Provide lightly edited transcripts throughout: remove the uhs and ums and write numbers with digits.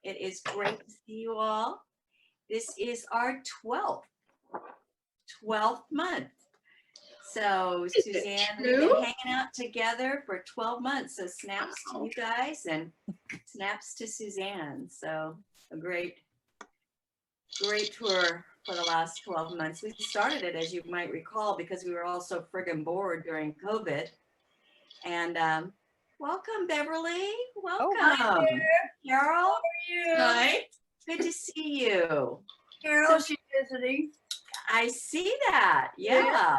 It is great to see you all. This is our 12th month. So Susanne, we've been hanging out together for 12 months. So snaps to you guys and snaps to Susanne. So a great tour for the last 12 months. We started it, as you might recall, because we were all so friggin' bored during COVID. And welcome, Beverly. Welcome. Oh, hi Carol. How are you? Hi. Good to see you. Carol, she's visiting. I see that. Yeah.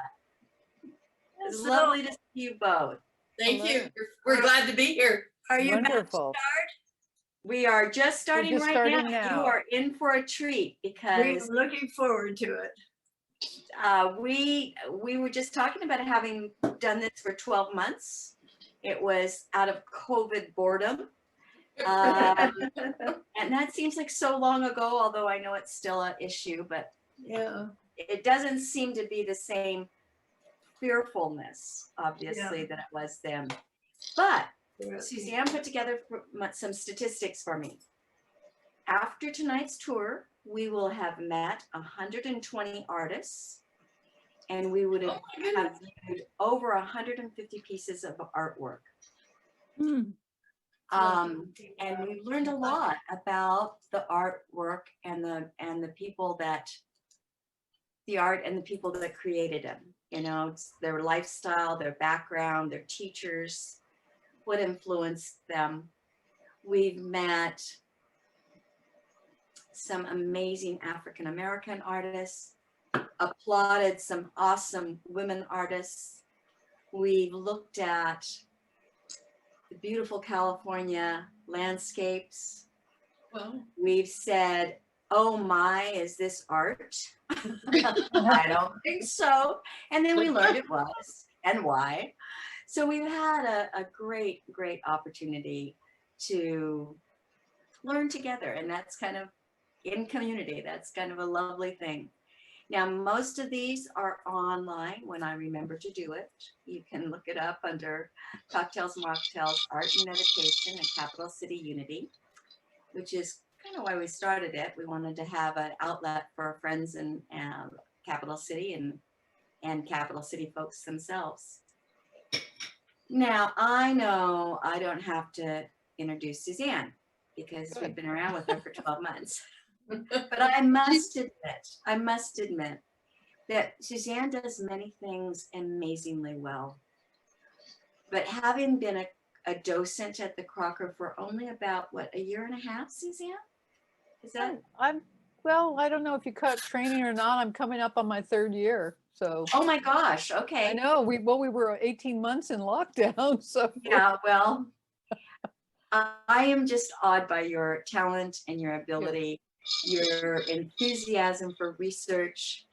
It's lovely to see you both. Thank you. We're glad to be here. Are you Wonderful. about to start? We are just starting just right starting now. now. You are in for a treat because We're looking forward to it. we were just talking about having done this for 12 months. It was out of COVID boredom. And that seems like so long ago, although I know it's still an issue, but Yeah. it doesn't seem to be the same fearfulness, obviously, that it was then. But Susanne put together some statistics for me. After tonight's tour, we will have met 120 artists, and we would have viewed over 150 pieces of artwork. And we learned a lot about the artwork and the people that the art and the people that created them. You know, it's their lifestyle, their background, their teachers, what influenced them. We've met some amazing African American artists, applauded some awesome women artists. We've looked at the beautiful California landscapes. Well, We've said, oh my, is this art? I don't think so. And then we learned it was and why. So we've had a great opportunity to learn together. And that's kind of in community. That's kind of a lovely thing. Now, most of these are online when I remember to do it. You can look it up under Cocktails, Mocktails, Art and Meditation and Capital City Unity, which is kind of why we started it. We wanted to have an outlet for our friends in Capital City and Capital City folks themselves. Now, I know I don't have to introduce Susanne because we've been around with her for 12 months. But I must admit that Susanne does many things amazingly well. But having been a docent at the Crocker for only about, what, a year and a half, Susanne? Is that? Well, I don't know if you cut training or not. I'm coming up on my 3rd year. So. Oh my gosh. Okay. I know. We were 18 months in lockdown. So. Yeah, well, I am just awed by your talent and your ability. Your enthusiasm for research,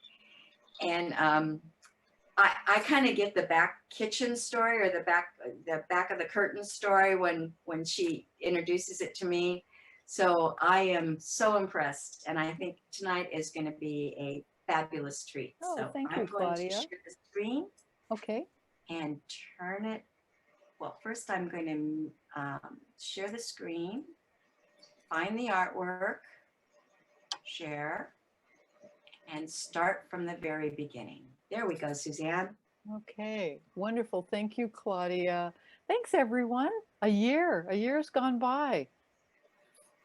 and I kind of get the back kitchen story or the back of the curtain story when she introduces it to me. So I am so impressed, and I think tonight is going to be a fabulous treat. Oh, so thank I'm you, going Claudia. to share the screen. Okay. And turn it. Well, first I'm going to share the screen, find the artwork, share, and start from the very beginning. There we go, Susanne. Okay, wonderful. Thank you, Claudia. Thanks, everyone. A year's gone by.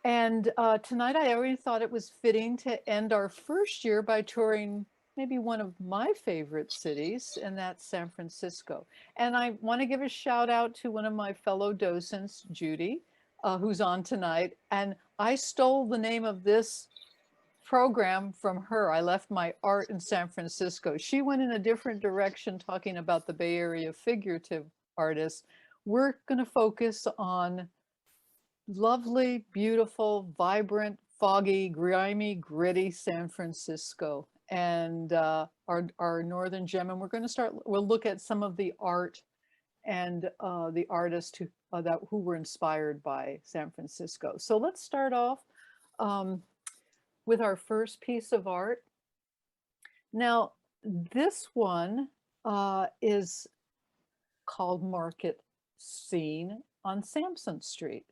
And tonight I already thought it was fitting to end our 1st year by touring maybe one of my favorite cities, and that's San Francisco. And I want to give a shout out to one of my fellow docents, Judy, who's on tonight. And I stole the name of this program from her. I left my art in San Francisco. She went in a different direction talking about the Bay Area figurative artists. We're going to focus on lovely, beautiful, vibrant, foggy, grimy, gritty San Francisco and our northern gem. And we'll look at some of the art and the artists who were inspired by San Francisco. So let's start off with our first piece of art. Now, this one is called Market Scene on Samson Street.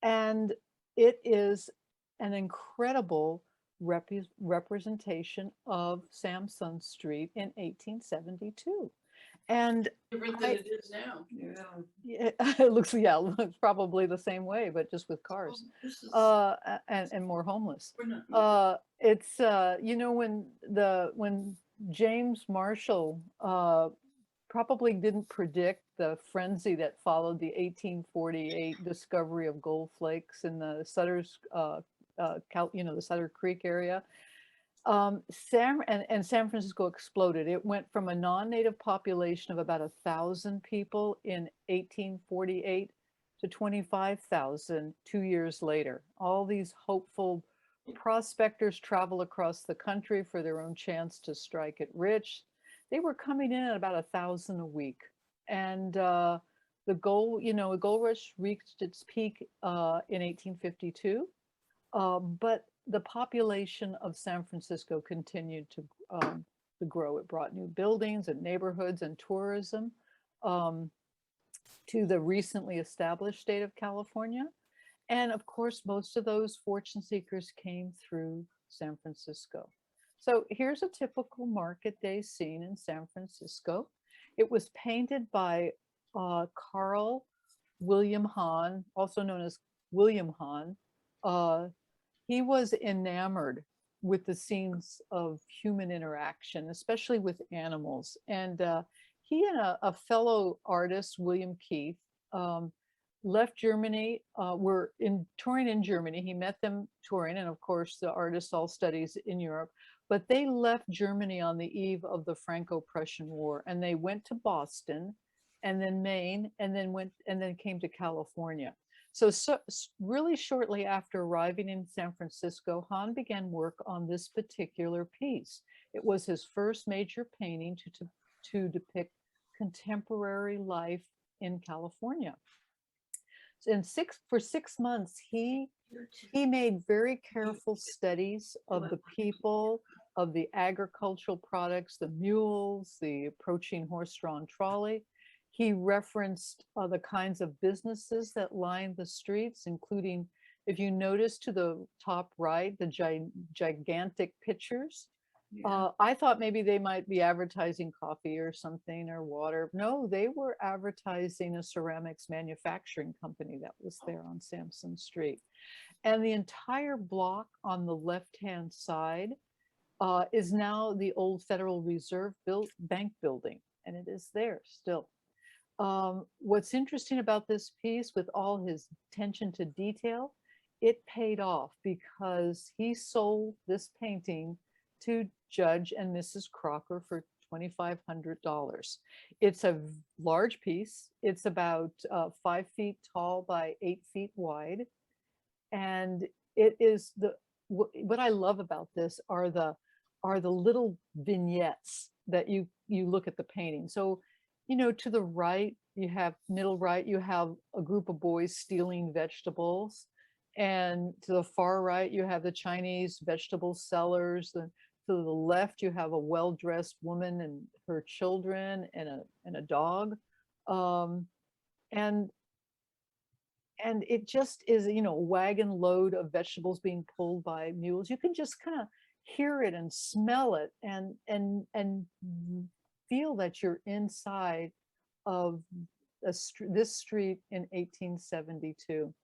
And it is an incredible representation of Samson Street in 1872. And Different than it is now. Yeah. it looks, yeah, it looks probably the same way, but just with cars, This is, and more homeless. we're not. It's you know, when James Marshall probably didn't predict the frenzy that followed the 1848 discovery of gold flakes in the Sutter's the Sutter Creek area. San Francisco exploded. It went from a non-native population of about 1,000 people in 1848 to 25,000 2 years later. All these hopeful prospectors travel across the country for their own chance to strike it rich. They were coming in at about 1,000 a week. And the gold rush reached its peak in 1852. But the population of San Francisco continued to grow. It brought new buildings and neighborhoods and tourism to the recently established state of California. And of course, most of those fortune seekers came through San Francisco. So here's a typical market day scene in San Francisco. It was painted by Carl William Hahn, also known as William Hahn. He was enamored with the scenes of human interaction, especially with animals. And he and a fellow artist, William Keith, left Germany, were touring in Germany. He met them touring, and of course, the artists all studies in Europe. But they left Germany on the eve of the Franco-Prussian War, and they went to Boston, and then Maine, and then came to California. So really shortly after arriving in San Francisco, Hahn began work on this particular piece. It was his first major painting to depict contemporary life in California. For 6 months, he made very careful studies of the people, of the agricultural products, the mules, the approaching horse-drawn trolley. He referenced the kinds of businesses that lined the streets, including, if you notice to the top right, the gigantic pictures. I thought maybe they might be advertising coffee or something or water. No, they were advertising a ceramics manufacturing company that was there on Samson Street. And the entire block on the left-hand side is now the old Federal Reserve Bank building, and it is there still. What's interesting about this piece, with all his attention to detail, it paid off because he sold this painting to Judge and Mrs. Crocker for $2,500. It's a large piece. It's about 5 feet tall by 8 feet wide. And it is what I love about this are the little vignettes that you look at the painting. So, to the right, middle right, you have a group of boys stealing vegetables. And to the far right, you have the Chinese vegetable sellers. To the left, you have a well-dressed woman and her children and a dog. And it just is, a wagon load of vegetables being pulled by mules. You can just kind of hear it and smell it and feel that you're inside of this street in 1872.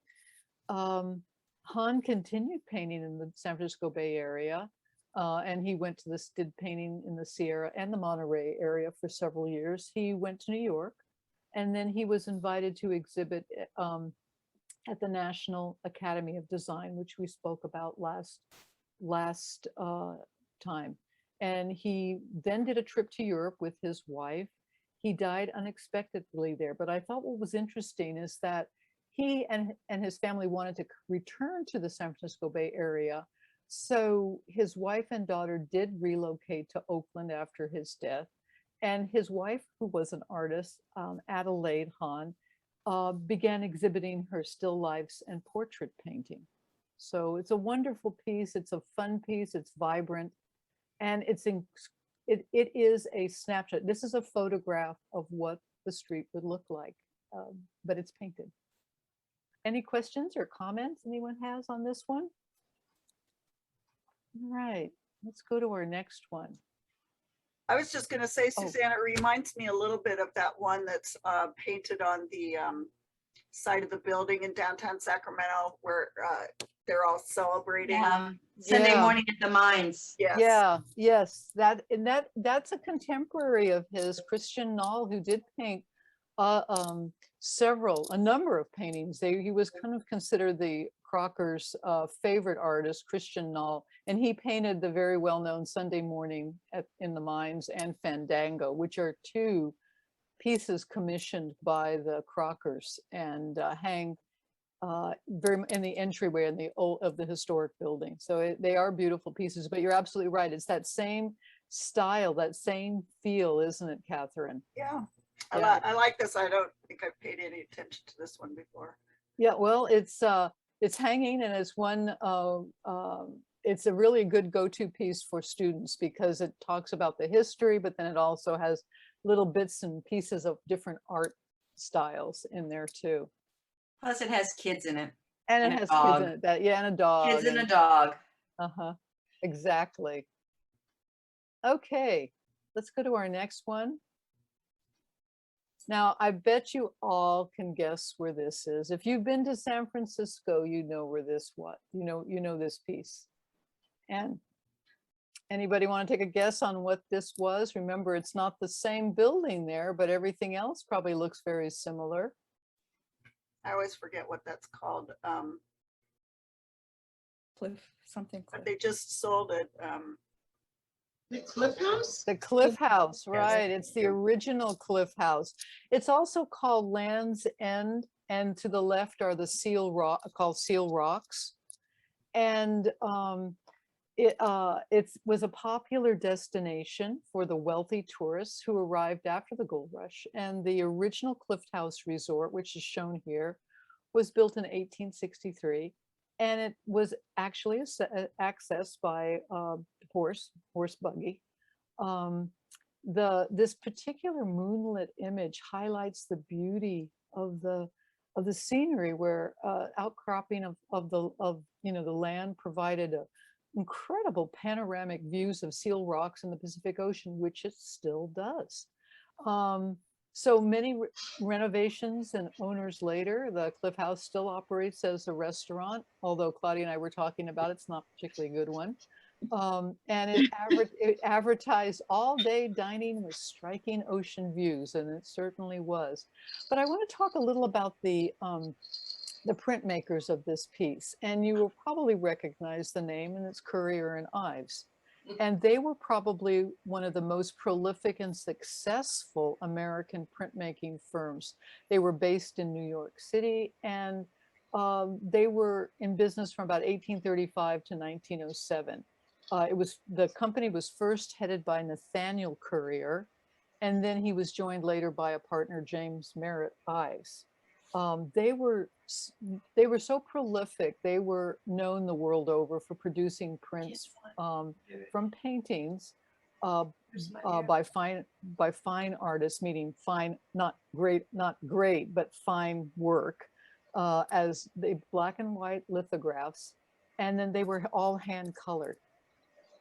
Hahn continued painting in the San Francisco Bay Area, and he did painting in the Sierra and the Monterey area for several years. He went to New York, and then he was invited to exhibit at the National Academy of Design, which we spoke about last time. And he then did a trip to Europe with his wife. He died unexpectedly there. But I thought what was interesting is that he and his family wanted to return to the San Francisco Bay Area. So his wife and daughter did relocate to Oakland after his death. And his wife, who was an artist, Adelaide Hahn, began exhibiting her still lifes and portrait painting. So it's a wonderful piece. It's a fun piece. It's vibrant. And it is a snapshot. This is a photograph of what the street would look like, but it's painted. Any questions or comments anyone has on this one? All right, let's go to our next one. I was just gonna say, Oh. Susanne, it reminds me a little bit of that one that's painted on the side of the building in downtown Sacramento where they're all celebrating. Sunday Yeah. morning at the mines. Yes. Yeah, yes, that's a contemporary of his, Christian Nall, who did paint a number of paintings. He was kind of considered the Crocker's favorite artist, Christian Nall, and he painted the very well-known Sunday Morning in the Mines and Fandango, which are two pieces commissioned by the Crockers and hang very in the entryway in the of the historic building. So they are beautiful pieces, but you're absolutely right. It's that same style, that same feel, isn't it, Catherine? Yeah. Yeah. I like this. I don't think I've paid any attention to this one before. Yeah, well, it's hanging, and it's one it's a really good go-to piece for students because it talks about the history, but then it also has little bits and pieces of different art styles in there too. Plus it has kids in it. And And it a has dog. kids in it, yeah, and a dog. Kids and a dog. Uh-huh, exactly. Okay, let's go to our next one. Now, I bet you all can guess where this is. If you've been to San Francisco, you know where this was. You know this piece. And anybody want to take a guess on what this was? Remember, it's not the same building there, but everything else probably looks very similar. I always forget what that's called. Cliff, something But cliff. they just sold it. The Cliff House? The Cliff House, Yes. right? It's the original Cliff House. It's also called Land's End, and to the left are the called Seal Rocks. And it was a popular destination for the wealthy tourists who arrived after the gold rush. And the original Cliff House Resort, which is shown here, was built in 1863. And it was actually accessed by horse buggy. This particular moonlit image highlights the beauty of the scenery, where outcropping of the land provided incredible panoramic views of Seal Rocks in the Pacific Ocean, which it still does. So many renovations and owners later, the Cliff House still operates as a restaurant, although Claudia and I were talking about it's not a particularly good one. And it advertised all-day dining with striking ocean views, and it certainly was. But I want to talk a little about the printmakers of this piece, and you will probably recognize the name, and it's Currier and Ives. And they were probably one of the most prolific and successful American printmaking firms. They were based in New York City, and they were in business from about 1835 to 1907. The company was first headed by Nathaniel Currier, and then he was joined later by a partner, James Merritt Ives. They were so prolific. They were known the world over for producing prints from paintings by fine artists, meaning fine, not great, but fine work, as the black and white lithographs, and then they were all hand colored.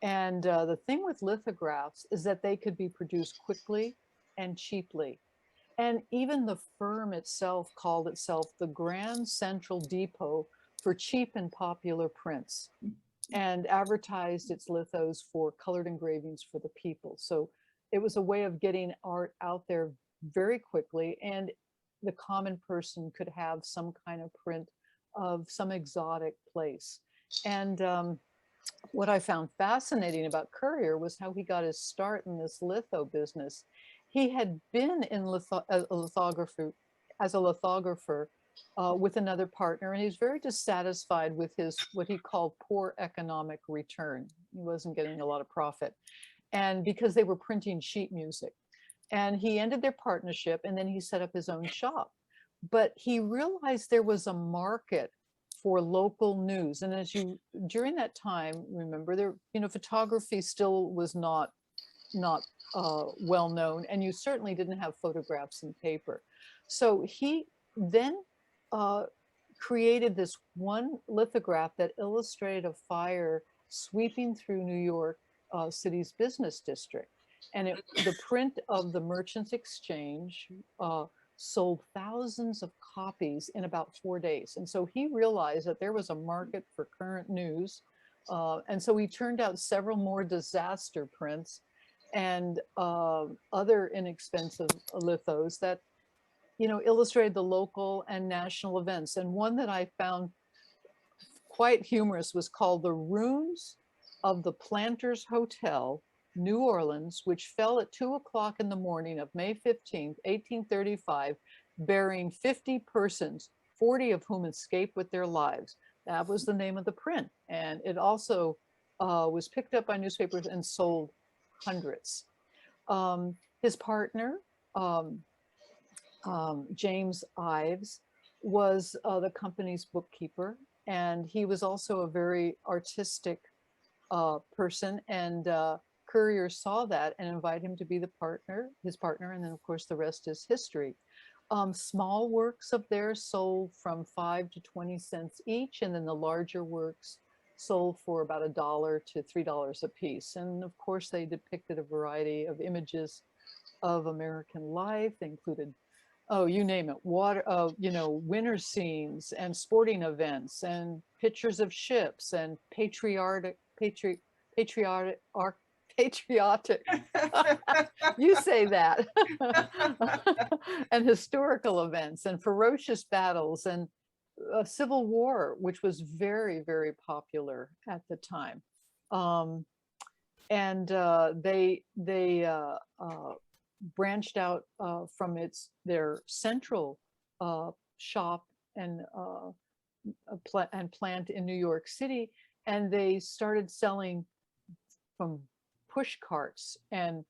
And the thing with lithographs is that they could be produced quickly and cheaply. And even the firm itself called itself the Grand Central Depot for cheap and popular prints, and advertised its lithos for colored engravings for the people. So it was a way of getting art out there very quickly, and the common person could have some kind of print of some exotic place. And what I found fascinating about Currier was how he got his start in this litho business. He had been in lithography as a lithographer with another partner, and he was very dissatisfied with his what he called poor economic return. He wasn't getting a lot of profit, and because they were printing sheet music. And he ended their partnership, and then he set up his own shop. But he realized there was a market for local news, and during that time, remember, there photography still was not well known, and you certainly didn't have photographs in paper. So he then created this one lithograph that illustrated a fire sweeping through New York City's business district. And the print of the Merchants Exchange sold thousands of copies in about 4 days. And so he realized that there was a market for current news. And so he turned out several more disaster prints and other inexpensive lithos that, you know, illustrated the local and national events. And one that I found quite humorous was called The Ruins of the Planters Hotel, New Orleans, which fell at 2 o'clock in the morning of May 15th, 1835, burying 50 persons, 40 of whom escaped with their lives. That was the name of the print. And it also was picked up by newspapers and sold hundreds. His partner, James Ives, was the company's bookkeeper, and he was also a very artistic person, and Currier saw that and invited him to be his partner, and then of course the rest is history. Small works of theirs sold from 5 to 20 cents each, and then the larger works sold for about $1 to $3 a piece. And of course they depicted a variety of images of American life. They included, oh, you name it, water, you know, winter scenes and sporting events and pictures of ships and patriotic, you say that, and historical events and ferocious battles and Civil War, which was very, very popular at the time. They branched out from their central shop and plant in New York City, and they started selling from push carts and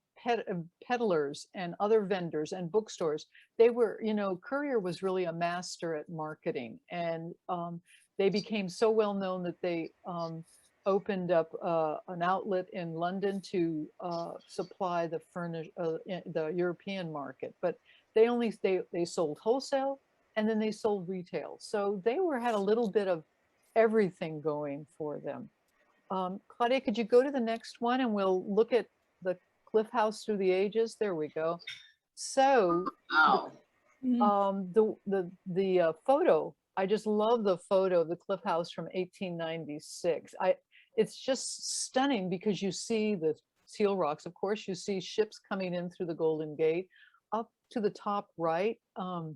peddlers and other vendors and bookstores. They were, you know, Currier was really a master at marketing, and they became so well known that they opened up an outlet in London to supply the European market. But they sold wholesale, and then they sold retail. So they had a little bit of everything going for them. Claudia, could you go to the next one, and we'll look at the Cliff House through the ages? There we go. So the photo, I just love the photo of the Cliff House from 1896. It's just stunning because you see the seal rocks. Of course, you see ships coming in through the Golden Gate. Up to the top right are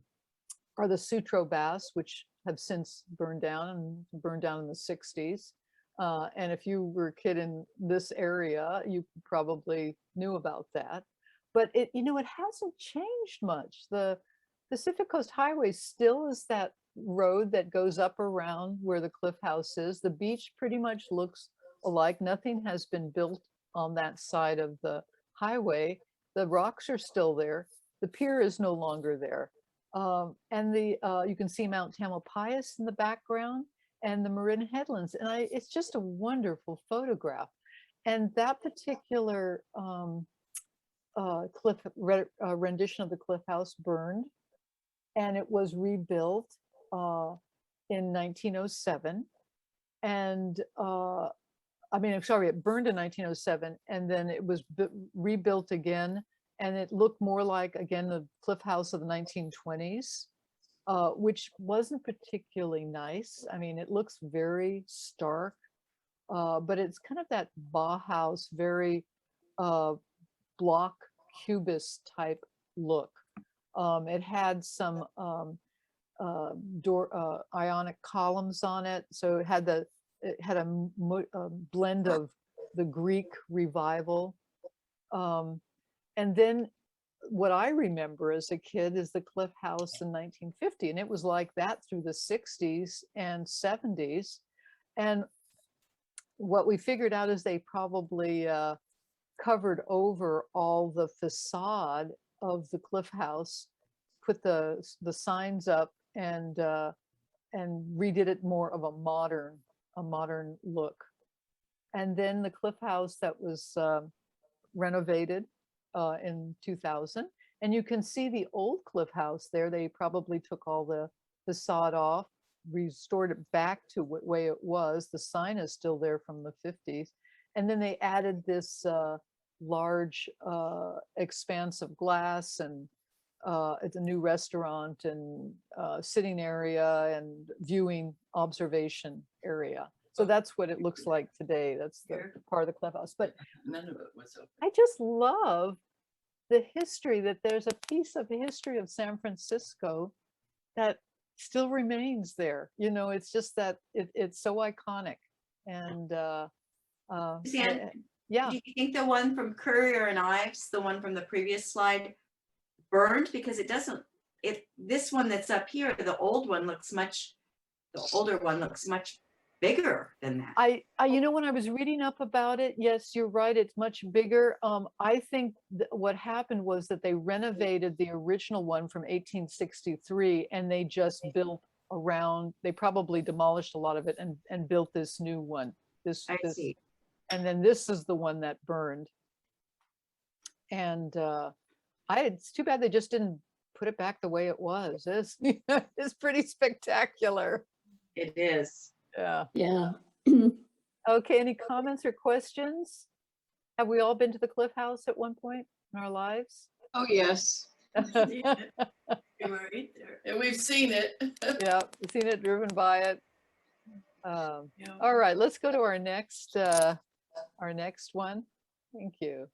the Sutro Baths, which have since burned down in the 60s. And if you were a kid in this area, you probably knew about that. But it hasn't changed much. The Pacific Coast Highway still is that road that goes up around where the Cliff House is. The beach pretty much looks alike. Nothing has been built on that side of the highway. The rocks are still there. The pier is no longer there. And you can see Mount Tamalpais in the background and the Marin Headlands. And it's just a wonderful photograph. And that particular rendition of the Cliff House burned, and it was rebuilt in 1907. And it burned in 1907, and then it was rebuilt again, and it looked more like, again, the Cliff House of the 1920s. Which wasn't particularly nice. I mean, it looks very stark, but it's kind of that Bauhaus, very block cubist type look. It had some ionic columns on it, so it had a blend of the Greek revival, and then what I remember as a kid is the Cliff House in 1950, and it was like that through the 60s and 70s. And what we figured out is they probably covered over all the facade of the Cliff House, put the signs up, and redid it more of a modern look. And then the Cliff House that was renovated in 2000, and you can see the old Cliff House there. They probably took all the facade off, restored it back to what way it was. The sign is still there from the 50s. And then they added this large expanse of glass, and it's a new restaurant and sitting area and viewing observation area. So that's what it looks like today. That's the part of the clubhouse. But None of it was open. I just love the history, that there's a piece of the history of San Francisco that still remains there. You know, it's just that it's so iconic. And Suzanne, yeah. do you think the one from Courier and Ives, the one from the previous slide, burned? Because it doesn't, if this one that's up here, the older one looks much bigger than that. I you know, when I was reading up about it, yes, you're right, it's much bigger. I think what happened was that they renovated the original one from 1863, and they just built around, they probably demolished a lot of it and built this new one. I see. And then this is the one that burned. And it's too bad they just didn't put it back the way it was. It's pretty spectacular. It is. Yeah. Yeah. Okay, any comments or questions? Have we all been to the Cliff House at one point in our lives? Oh, yes. You were right there. And we've seen it. Yeah, we've seen it, driven by it. Yeah. All right, let's go to our next one. Thank you.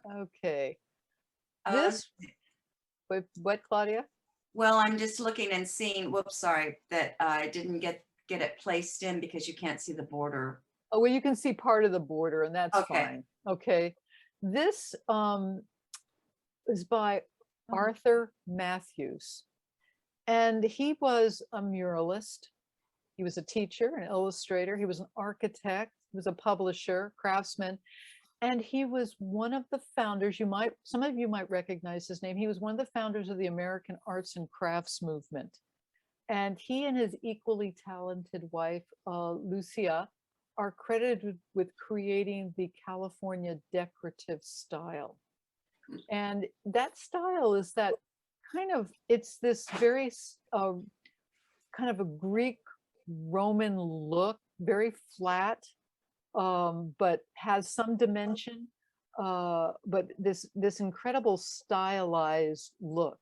Okay. This, what, Claudia? Well, I'm just looking and seeing, whoops, sorry, that I didn't get it placed in because you can't see the border. Oh, well, you can see part of the border, and that's Okay. fine. Okay. This is by Arthur Matthews, and he was a muralist. He was a teacher, an illustrator. He was an architect. He was a publisher, craftsman, and he was one of the founders. Some of you might recognize his name. He was one of the founders of the American Arts and Crafts movement. And he and his equally talented wife, Lucia, are credited with creating the California decorative style. And that style is that kind of, it's this very kind of a Greek Roman look, very flat, but has some dimension, but this incredible stylized look.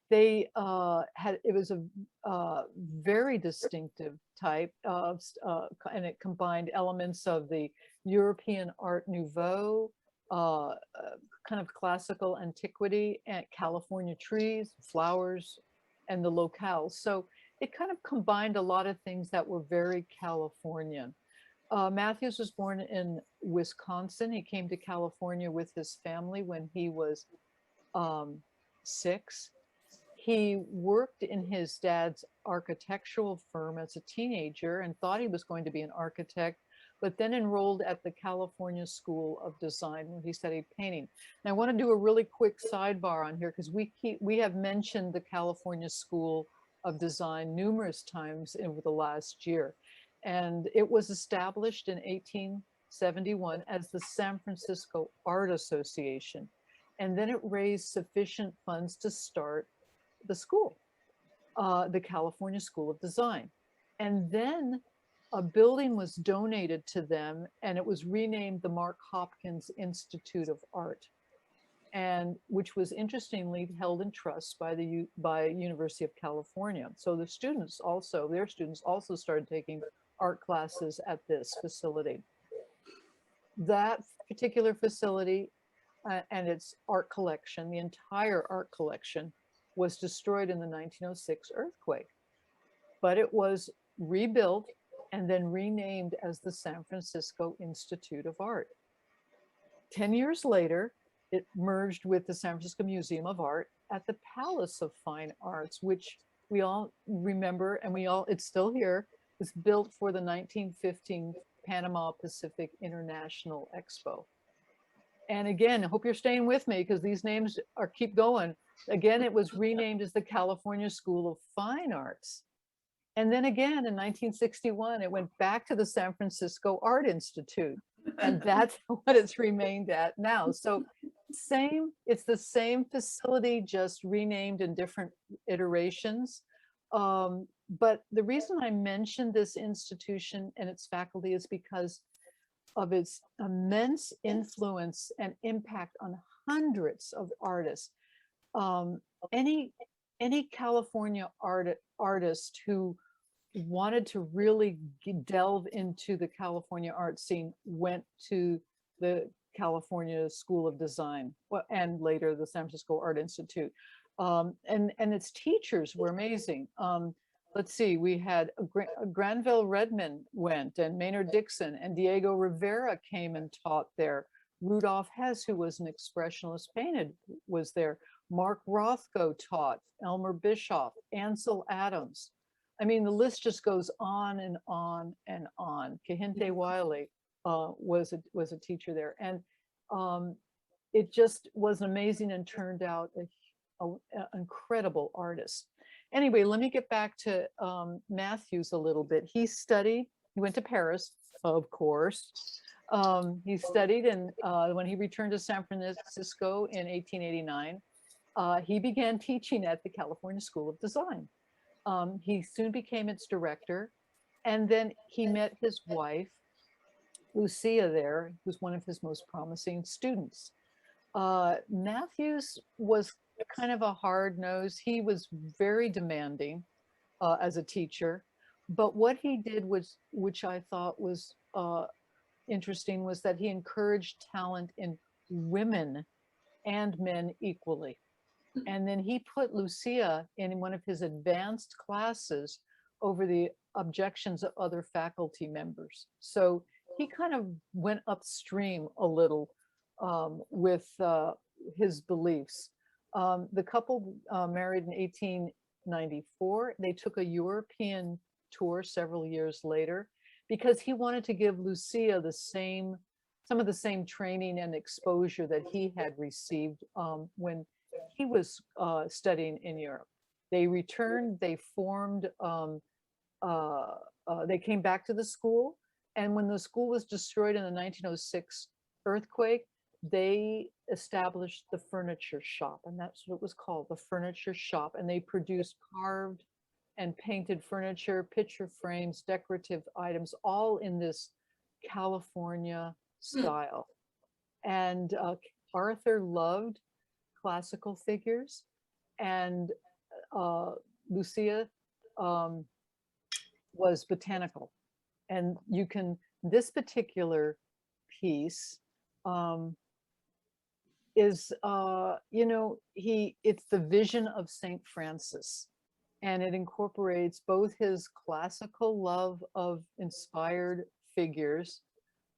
They it was a very distinctive type of, and it combined elements of the European Art Nouveau, kind of classical antiquity, and California trees, flowers, and the locales. So it kind of combined a lot of things that were very Californian. Matthews was born in Wisconsin. He came to California with his family when he was 6. He worked in his dad's architectural firm as a teenager and thought he was going to be an architect, but then enrolled at the California School of Design where he studied painting. And I want to do a really quick sidebar on here because we have mentioned the California School of Design numerous times over the last year. And it was established in 1871 as the San Francisco Art Association. And then it raised sufficient funds to start the school, the California School of Design. And then a building was donated to them and it was renamed the Mark Hopkins Institute of Art, and which was interestingly held in trust by University of California. So their students also started taking art classes at this facility. That particular facility and its art collection, the entire art collection, was destroyed in the 1906 earthquake, but it was rebuilt and then renamed as the San Francisco Institute of Art. 10 years later, it merged with the San Francisco Museum of Art at the Palace of Fine Arts, which we all remember, and it's still here. It's built for the 1915 Panama Pacific International Expo. And again, I hope you're staying with me because these names keep going. Again, it was renamed as the California School of Fine Arts. And then again, in 1961, it went back to the San Francisco Art Institute. And that's what it's remained at now. So it's the same facility, just renamed in different iterations. But the reason I mentioned this institution and its faculty is because of its immense influence and impact on hundreds of artists. Any California artist who wanted to really delve into the California art scene went to the California School of Design, and later the San Francisco Art Institute. And its teachers were amazing. Let's see, we had Grenville Redman went, and Maynard Dixon, and Diego Rivera came and taught there. Rudolph Hess, who was an expressionist painted, was there. Mark Rothko taught, Elmer Bischoff, Ansel Adams. I mean, the list just goes on and on and on. Kehinde Wiley was a teacher there, and it just was amazing and turned out an incredible artist. Anyway, let me get back to Matthews a little bit. He went to Paris, of course. He studied, and when he returned to San Francisco in 1889, he began teaching at the California School of Design. He soon became its director, and then he met his wife, Lucia, there, who's one of his most promising students. Matthews was kind of a hard nose. He was very demanding as a teacher, but what he did was, which I thought was interesting, was that he encouraged talent in women and men equally. And then he put Lucia in one of his advanced classes over the objections of other faculty members. So he kind of went upstream a little with his beliefs. The couple married in 1894. They took a European tour several years later because he wanted to give Lucia some of the same training and exposure that he had received when he was studying in Europe. They returned, they formed, they came back to the school, and when the school was destroyed in the 1906 earthquake, they established the furniture shop, and that's what it was called, the furniture shop. And they produced carved and painted furniture, picture frames, decorative items, all in this California style. And Arthur loved classical figures, and Lucia was botanical. And this particular piece is, it's the vision of St. Francis, and it incorporates both his classical love of inspired figures,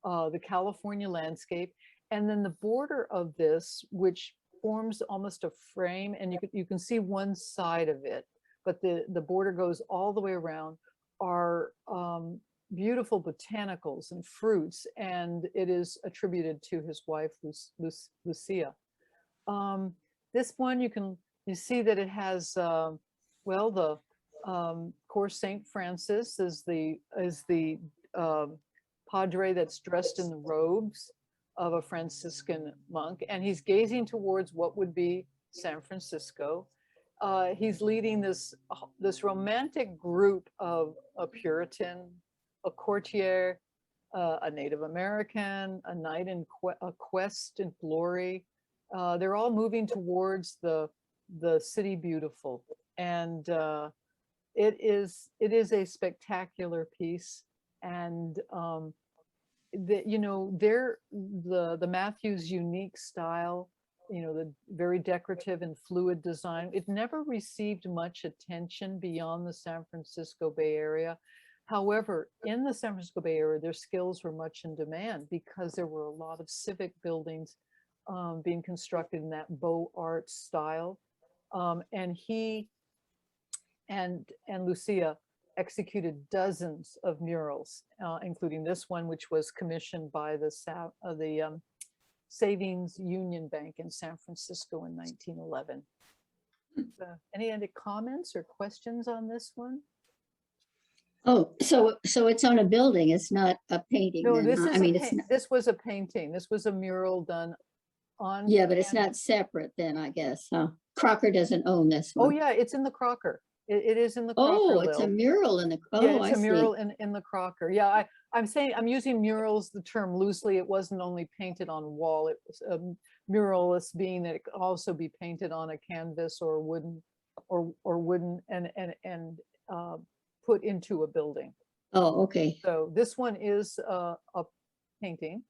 the California landscape, and then the border of this, which forms almost a frame, and you can see one side of it, but the border goes all the way around, are beautiful botanicals and fruits, and it is attributed to his wife Lucia. This one you see that it has the course Saint Francis is the padre that's dressed in the robes of a Franciscan monk, and he's gazing towards what would be San Francisco. He's leading this romantic group of a Puritan, a courtier, a Native American, a knight in a quest in glory. They're all moving towards the city beautiful, and it is a spectacular piece. And the Matthews unique style, the very decorative and fluid design, it never received much attention beyond the San Francisco Bay Area. However, in the San Francisco Bay Area, their skills were much in demand because there were a lot of civic buildings being constructed in that Beaux Arts style. And he and Lucia executed dozens of murals, including this one, which was commissioned by the Savings Union Bank in San Francisco in 1911. Any other comments or questions on this one? Oh, so it's on a building. It's not a painting. No, then, this huh? is I mean, it's this was a painting. This was a mural done on. Yeah, but it's canvas. not separate then, I guess, huh? Crocker doesn't own this Oh one. yeah, it's in the Crocker. It is in the Crocker. Oh, it's a Lil. mural in the, Yeah, oh, it's I a see. mural in the Crocker. Yeah, I'm saying I'm using murals, the term loosely. It wasn't only painted on wall. It was muralist being that it could also be painted on a canvas or wooden and put into a building. Oh, okay. So this one is a painting.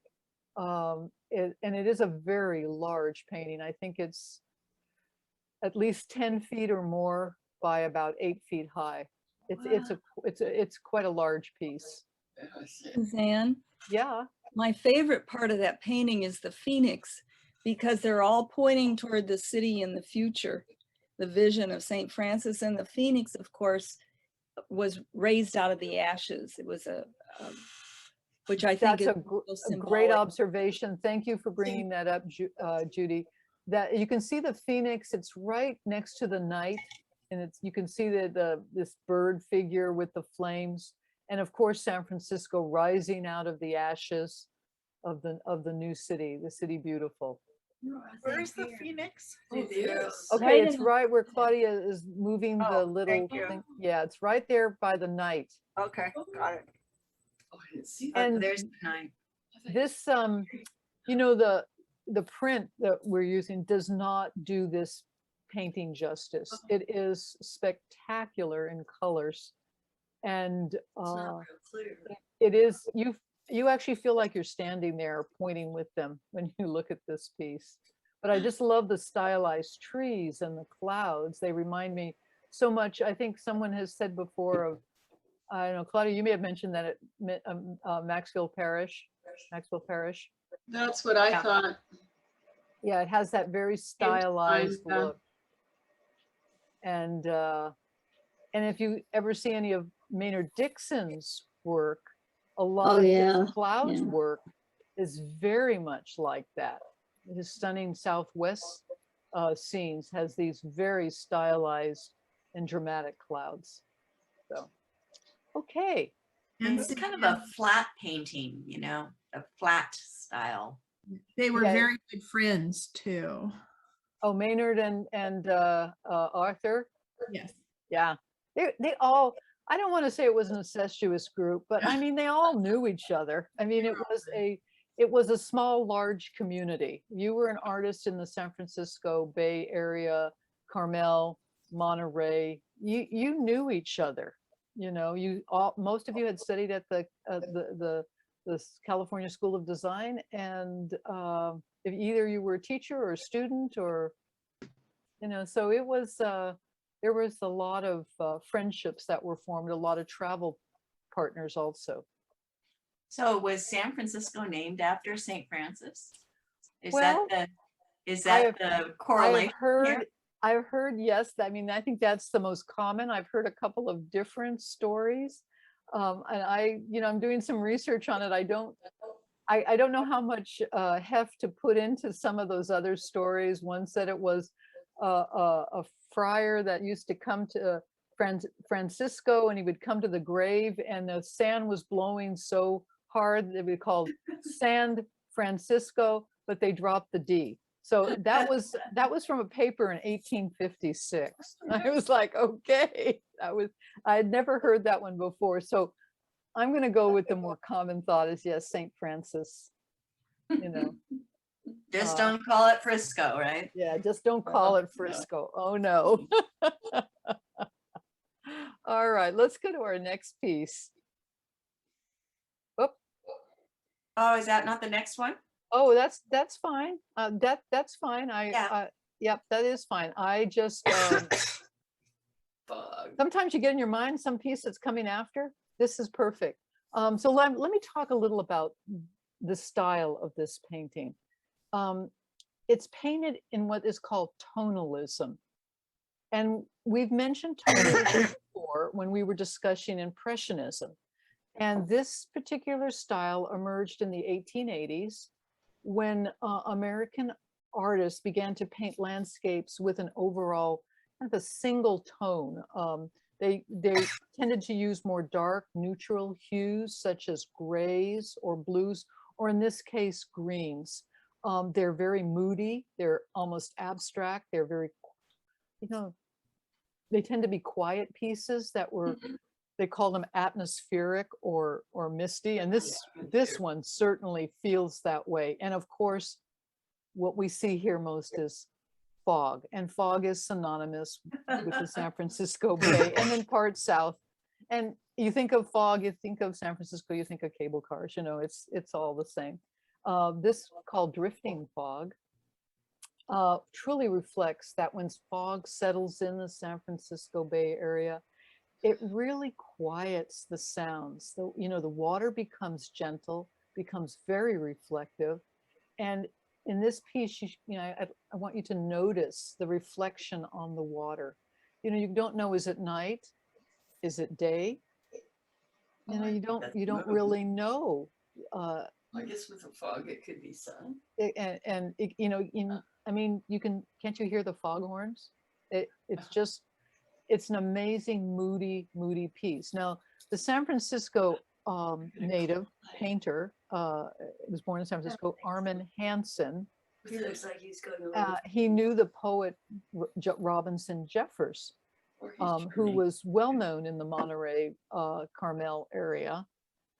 And it is a very large painting. I think it's at least 10 feet or more by about 8 feet high. It's quite a large piece. Suzanne, Yeah. my favorite part of that painting is the Phoenix, because they're all pointing toward the city in the future, the vision of St. Francis. And the Phoenix, of course, was raised out of the ashes. It was which I think That's is a great observation. Thank you for bringing that up, Judy. That you can see the Phoenix, it's right next to the night, and you can see this bird figure with the flames, and of course San Francisco rising out of the ashes of the new city, the city beautiful. Where's the Phoenix? Okay, Right it's in the- right where Claudia is moving the Oh, little thank you. thing. Yeah, it's right there by the night. Okay, got it. Oh, I didn't see that. And There's the nine. this you know, the print that we're using does not do this painting justice. It is spectacular in colors, and It's not real clear. it is, you actually feel like you're standing there pointing with them when you look at this piece. But I just love the stylized trees and the clouds. They remind me so much. I think someone has said before of, I don't know, Claudia, you may have mentioned that at Maxwell Parish. That's what I Yeah. thought. Yeah, it has that very stylized yeah. look. And if you ever see any of Maynard Dixon's work, a lot of yeah, his clouds yeah. work is very much like that. His stunning Southwest scenes has these very stylized and dramatic clouds. So, okay. And it's kind of a flat painting, you know, a flat style. They were Yeah. very good friends too. Oh, Maynard and Arthur. Yes. Yeah, they all, I don't want to say it was an incestuous group, but I mean, they all knew each other. I mean, it was a small, large community. You were an artist in the San Francisco Bay Area, Carmel, Monterey. You knew each other. You know, most of you had studied at the California School of Design, and if either you were a teacher or a student, or, you know, so it was, there was a lot of friendships that were formed, a lot of travel partners also. So was San Francisco named after St. Francis? Is Well, that the I've correlation? here? I've heard, yes. I mean, I think that's the most common. I've heard a couple of different stories. And you know, I'm doing some research on it. I don't know how much heft to put into some of those other stories. One said it was a friar that used to come to Francisco, and he would come to the grave, and the sand was blowing so hard that we called San Francisco, but they dropped the D. So that was from a paper in 1856. I was like, okay, I had never heard that one before. So I'm going to go with the more common thought is, yes, St. Francis, you know. Just don't call it Frisco, right? Yeah, just don't call it Frisco. Oh no. All right, let's go to our next piece. Oh, is that not the next one? Oh, that's fine. That's fine. Yeah. Yep, that is fine. I just Fog. sometimes you get in your mind some piece that's coming after. This is perfect. So let me talk a little about the style of this painting. It's painted in what is called tonalism. And we've mentioned tonalism before when we were discussing Impressionism. And this particular style emerged in the 1880s when American artists began to paint landscapes with an overall kind of a single tone. They tended to use more dark, neutral hues such as grays or blues, or in this case, greens. They're very moody. They're almost abstract. They're very, you know, they tend to be quiet pieces that were, they call them atmospheric or misty. And this one certainly feels that way. And of course, what we see here most is fog, and fog is synonymous with the San Francisco Bay and then parts south. And you think of fog, you think of San Francisco, you think of cable cars, you know, it's all the same. This called drifting fog truly reflects that when fog settles in the San Francisco Bay Area, it really quiets the sounds. So, you know, the water becomes gentle, becomes very reflective. And in this piece, you know, I want you to notice the reflection on the water. You know, you don't know, is it night? Is it day? You know, you don't really know. I guess with the fog, it could be sun. And it, you know, I mean, can't you hear the foghorns? It's just, it's an amazing, moody piece. Now, the San Francisco native painter, was born in San Francisco, Armin Hansen. He looks like he's going to He knew the poet Robinson Jeffers, who was well known in the Monterey Carmel area.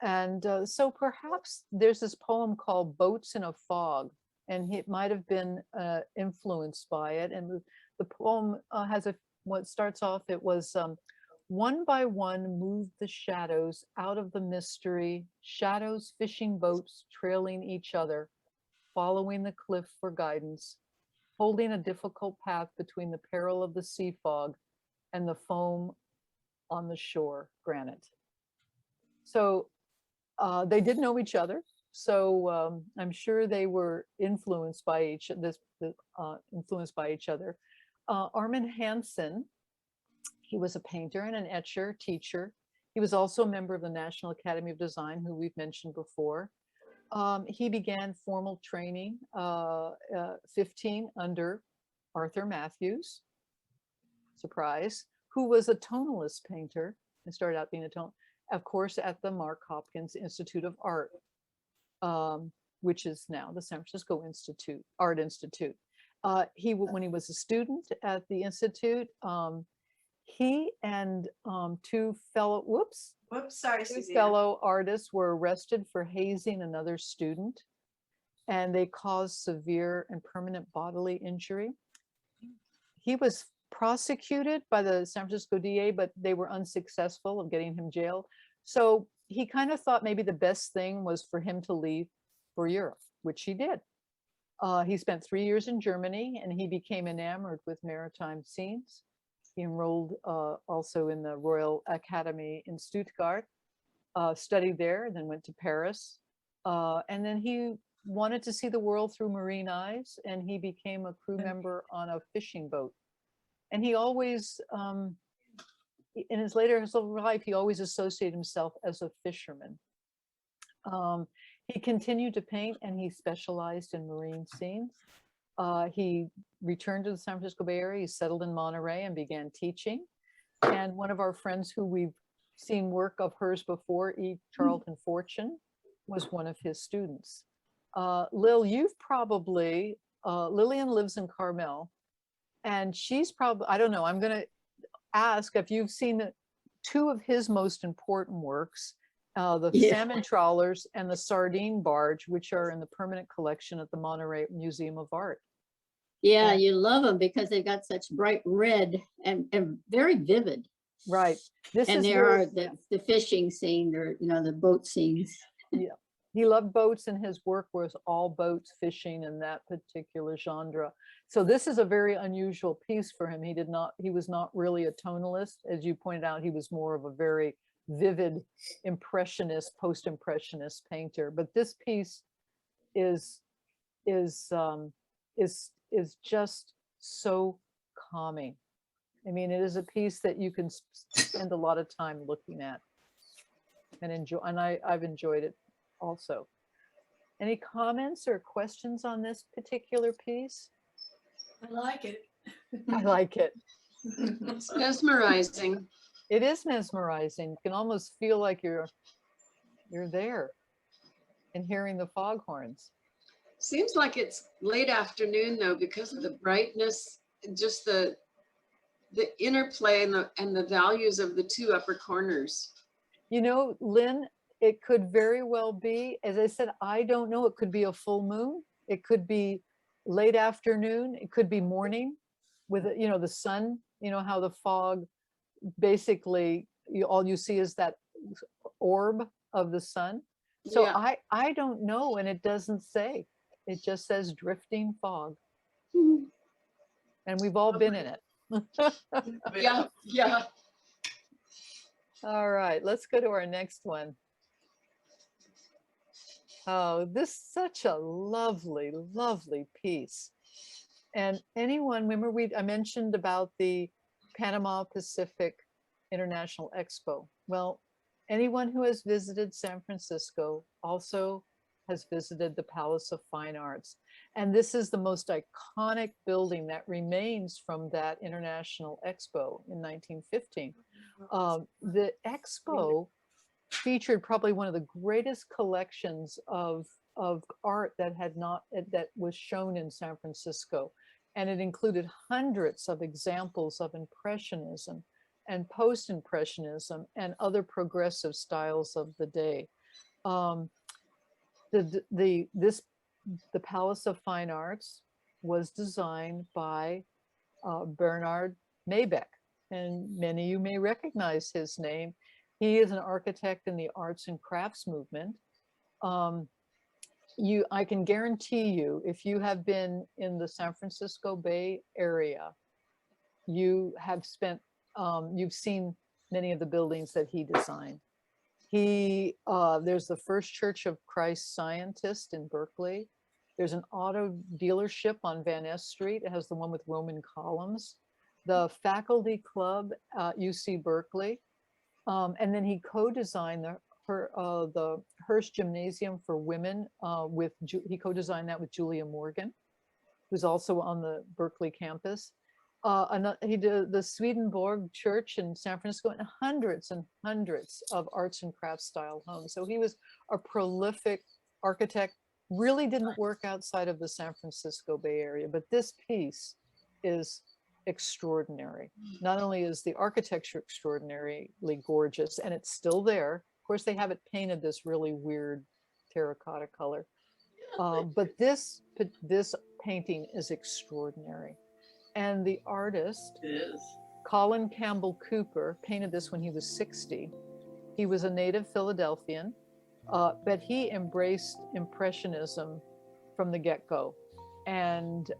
And so perhaps there's this poem called Boats in a Fog, and it might have been influenced by it. And the poem has what starts off, it was, one by one moved the shadows out of the mystery, shadows, fishing boats trailing each other, following the cliff for guidance, holding a difficult path between the peril of the sea fog and the foam on the shore, granite. So they did know each other. So I'm sure they were influenced by each other. Armin Hansen, he was a painter and an etcher, teacher. He was also a member of the National Academy of Design, who we've mentioned before. He began formal training 15 under Arthur Matthews, surprise, who was a tonalist painter and started out being a tonalist, of course, at the Mark Hopkins Institute of Art, which is now the San Francisco Art Institute. When he was a student at the Institute, he and two fellow artists were arrested for hazing another student, and they caused severe and permanent bodily injury. He was prosecuted by the San Francisco DA, but they were unsuccessful of getting him jailed. So he kind of thought maybe the best thing was for him to leave for Europe, which he did. He spent 3 years in Germany, and he became enamored with maritime scenes. He enrolled also in the Royal Academy in Stuttgart, studied there, and then went to Paris. And then he wanted to see the world through marine eyes, and he became a crew member on a fishing boat. And he always, in his later life, he always associated himself as a fisherman. He continued to paint, and he specialized in marine scenes. He returned to the San Francisco Bay Area. He settled in Monterey and began teaching. And one of our friends who we've seen work of hers before, E. Charlton Fortune, was one of his students. Lil, you've probably, Lillian lives in Carmel, and she's probably, I don't know, I'm going to ask if you've seen two of his most important works, the salmon trawlers and the sardine barge, which are in the permanent collection at the Monterey Museum of Art. Yeah, you love them because they've got such bright red and very vivid. Right. And there are the fishing scene, or the boat scenes. Yeah, he loved boats, and his work was all boats, fishing, in that particular genre. So this is a very unusual piece for him. He was not really a tonalist, as you pointed out. He was more of a very vivid impressionist, post-impressionist painter. But this piece is just so calming. I mean, it is a piece that you can spend a lot of time looking at and enjoy, and I've enjoyed it also. Any comments or questions on this particular piece? I like it. I like it. It's mesmerizing. It is mesmerizing. You can almost feel like you're there and hearing the foghorns. Seems like it's late afternoon though, because of the brightness, just the interplay and the values of the two upper corners. You know, Lynn, it could very well be, as I said, I don't know. It could be a full moon. It could be late afternoon. It could be morning with, you know, the sun, you know, how the fog basically, all you see is that orb of the sun. So Yeah. I don't know. And it doesn't say, it just says drifting fog. And we've all been in it. Yeah, yeah. All right, let's go to our next one. Oh, this is such a lovely, lovely piece. And anyone, remember I mentioned about the Panama Pacific International Expo. Well, anyone who has visited San Francisco also has visited the Palace of Fine Arts. And this is the most iconic building that remains from that International Expo in 1915. The expo featured probably one of the greatest collections of art that was shown in San Francisco. And it included hundreds of examples of Impressionism and Post-Impressionism and other progressive styles of the day. The Palace of Fine Arts was designed by Bernard Maybeck, and many of you may recognize his name. He is an architect in the arts and crafts movement. I can guarantee you, if you have been in the San Francisco Bay Area, you have you've seen many of the buildings that he designed. There's the First Church of Christ Scientist in Berkeley. There's an auto dealership on Van Ness Street. It has the one with Roman columns. The Faculty Club at UC Berkeley. And then he co-designed the Hearst Gymnasium for Women he co-designed that with Julia Morgan, who's also on the Berkeley campus. He did the Swedenborg Church in San Francisco, and hundreds of arts and crafts style homes. So he was a prolific architect, really didn't work outside of the San Francisco Bay Area, but this piece is extraordinary. Not only is the architecture extraordinarily gorgeous, and it's still there. Of course, they have it painted this really weird terracotta color. But this painting is extraordinary. And the artist, Colin Campbell Cooper, painted this when he was 60. He was a native Philadelphian, but he embraced Impressionism from the get-go. And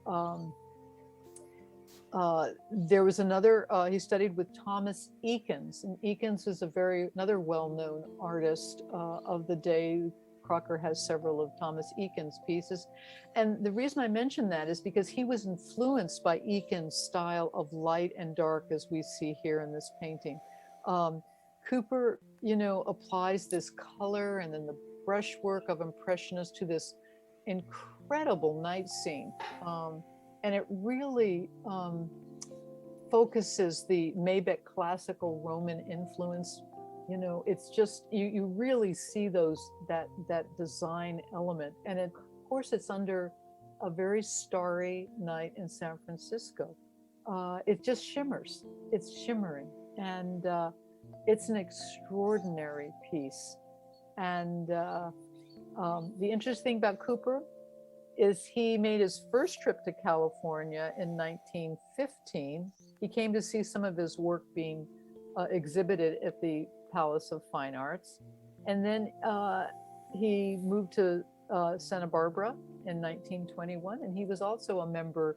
there was another, he studied with Thomas Eakins, and Eakins is another well-known artist of the day. Crocker has several of Thomas Eakins' pieces. And the reason I mention that is because he was influenced by Eakins' style of light and dark, as we see here in this painting. Cooper, applies this color and then the brushwork of Impressionists to this incredible night scene. And it really focuses the Maybeck classical Roman influence. It's just, you really see that design element. And of course, it's under a very starry night in San Francisco. It just shimmers. It's shimmering. And it's an extraordinary piece. And the interesting thing about Cooper is he made his first trip to California in 1915. He came to see some of his work being exhibited at the Palace of Fine Arts. And then he moved to Santa Barbara in 1921, and he was also a member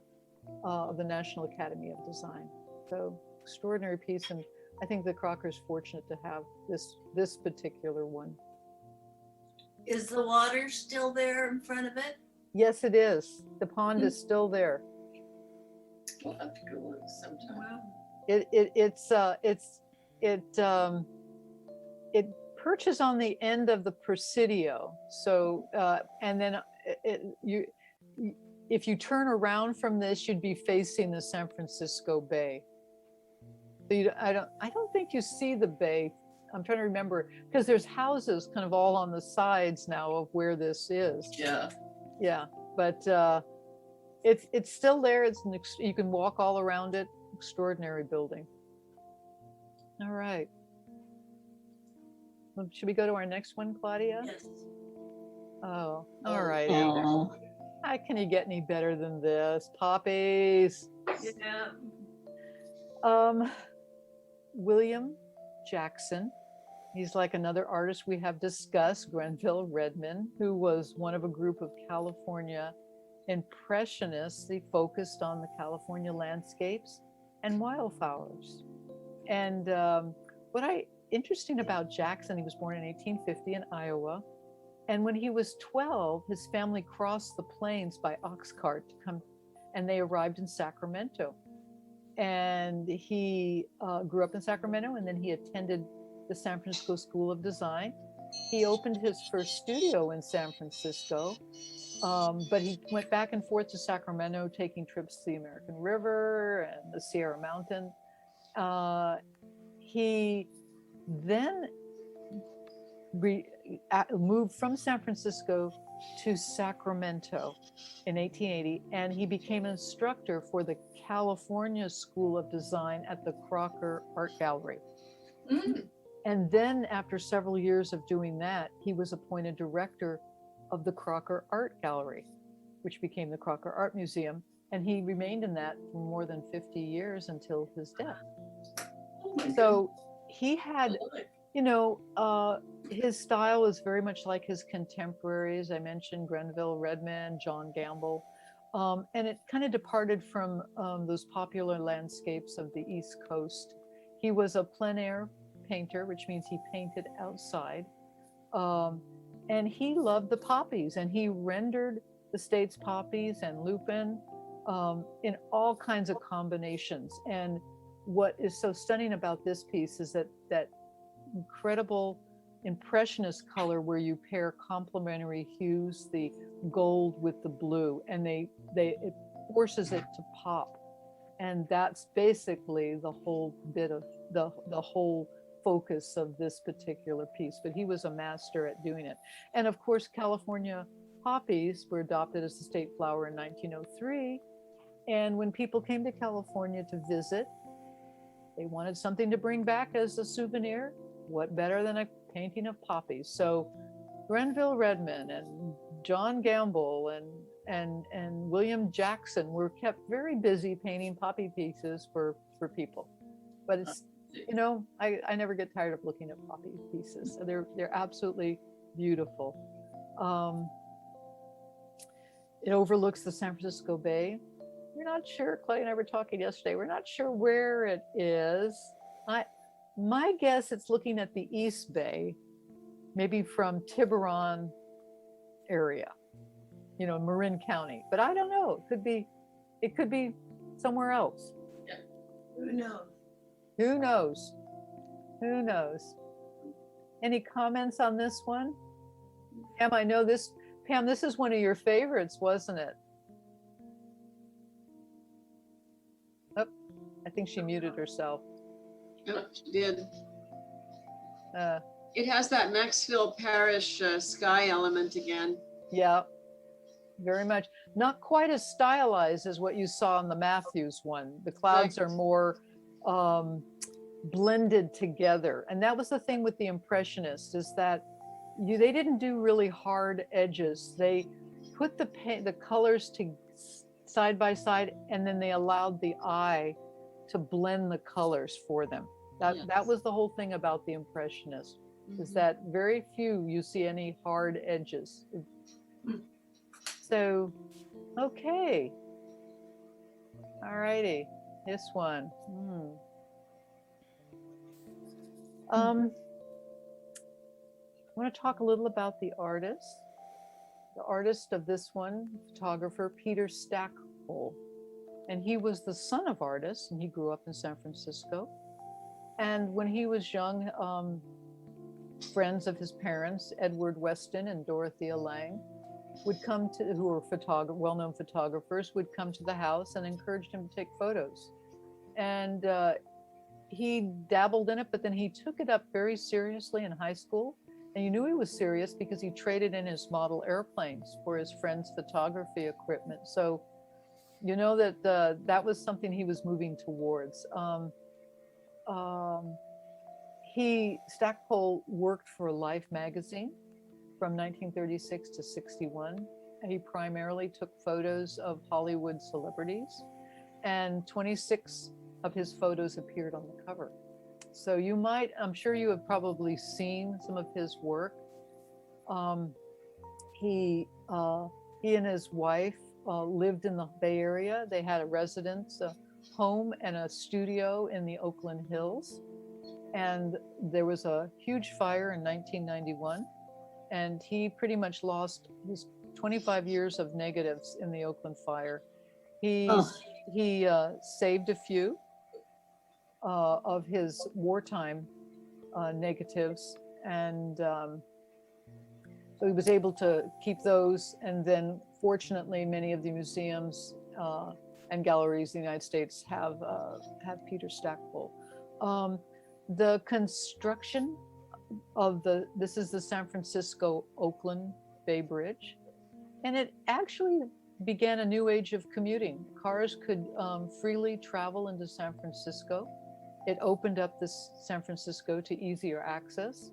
of the National Academy of Design. So extraordinary piece, and I think the Crocker's fortunate to have this particular one. Is the water still there in front of it? Yes, it is. The pond is still there. We'll have to go look sometime. Wow. It perches on the end of the Presidio. So, and then if you turn around from this, you'd be facing the San Francisco Bay. So I don't think you see the bay. I'm trying to remember, because there's houses kind of all on the sides now of where this is. Yeah. Yeah. but it's still there. You can walk all around it. Extraordinary building. All right. Well, should we go to our next one, Claudia? Yes. Oh, all right. Oh, How can you get any better than this? Poppies. Yeah. William Jackson. He's like another artist we have discussed, Grenville, Redman, who was one of a group of California impressionists. They focused on the California landscapes and wildflowers. And interesting about Jackson, he was born in 1850 in Iowa. And when he was 12, his family crossed the plains by ox cart to come, and they arrived in Sacramento. And he grew up in Sacramento, and then he attended the San Francisco School of Design. He opened his first studio in San Francisco, but he went back and forth to Sacramento, taking trips to the American River and the Sierra Mountain. He then moved from San Francisco to Sacramento in 1880, and he became an instructor for the California School of Design at the Crocker Art Gallery. Mm. And then after several years of doing that, he was appointed director of the Crocker Art Gallery, which became the Crocker Art Museum. And he remained in that for more than 50 years until his death. Oh my So he had, goodness. you know, his style is very much like his contemporaries. I mentioned Grenville, Redman, John Gamble. And it kind of departed from those popular landscapes of the East Coast. He was a plein air painter, which means he painted outside. And he loved the poppies, and he rendered the state's poppies and lupin in all kinds of combinations. And what is so stunning about this piece is that incredible impressionist color where you pair complementary hues, the gold with the blue, and it forces it to pop. And that's basically the whole bit of the whole focus of this particular piece. But he was a master at doing it. And of course, California poppies were adopted as the state flower in 1903. And when people came to California to visit, they wanted something to bring back as a souvenir. What better than a painting of poppies? So Grenville Redman and John Gamble and William Jackson were kept very busy painting poppy pieces for people. But it's, you know, I never get tired of looking at poppy pieces. They're absolutely beautiful. It overlooks the San Francisco Bay. We're not sure, Claudia and I were talking yesterday, we're not sure where it is. My guess it's looking at the East Bay, maybe from Tiburon area, you know, Marin County, but I don't know. It could be somewhere else. Who knows? Who knows? Who knows? Any comments on this one? Pam, I know this, Pam, this is one of your favorites, wasn't it? Oh, I think she muted herself. Yep, she did. Uh, It has that Maxfield Parrish sky element again. yeah, very much. Not quite as stylized as what you saw in the Matthews one. The clouds Right. are more blended together. And that was the thing with the Impressionists, is that they didn't do really hard edges. They put the colors side by side, and then they allowed the eye to blend the colors for them. That Yes. was the whole thing about the Impressionists, is that very few you see any hard edges. So, okay. All righty, this one. I want to talk a little about the artist. The artist of this one, photographer Peter Stackpole. And he was the son of artists, and he grew up in San Francisco. And when he was young, friends of his parents, Edward Weston and Dorothea Lange, would come to, who were well-known photographers, would come to the house and encouraged him to take photos. And he dabbled in it, but then he took it up very seriously in high school. And you knew he was serious because he traded in his model airplanes for his friend's photography equipment. So you know that that was something he was moving towards. Stackpole worked for Life magazine from 1936 to 61. He primarily took photos of Hollywood celebrities, and 26 of his photos appeared on the cover. So I'm sure you have probably seen some of his work. He and his wife lived in the Bay Area. They had a residence, a home, and a studio in the Oakland Hills. And there was a huge fire in 1991, and he pretty much lost his 25 years of negatives in the Oakland fire. He saved a few of his wartime negatives, and so he was able to keep those. And then fortunately, many of the museums and galleries in the United States have Peter Stackpole. The construction of this is the San Francisco Oakland Bay Bridge, and it actually began a new age of commuting. Cars could freely travel into San Francisco. It opened up this San Francisco to easier access,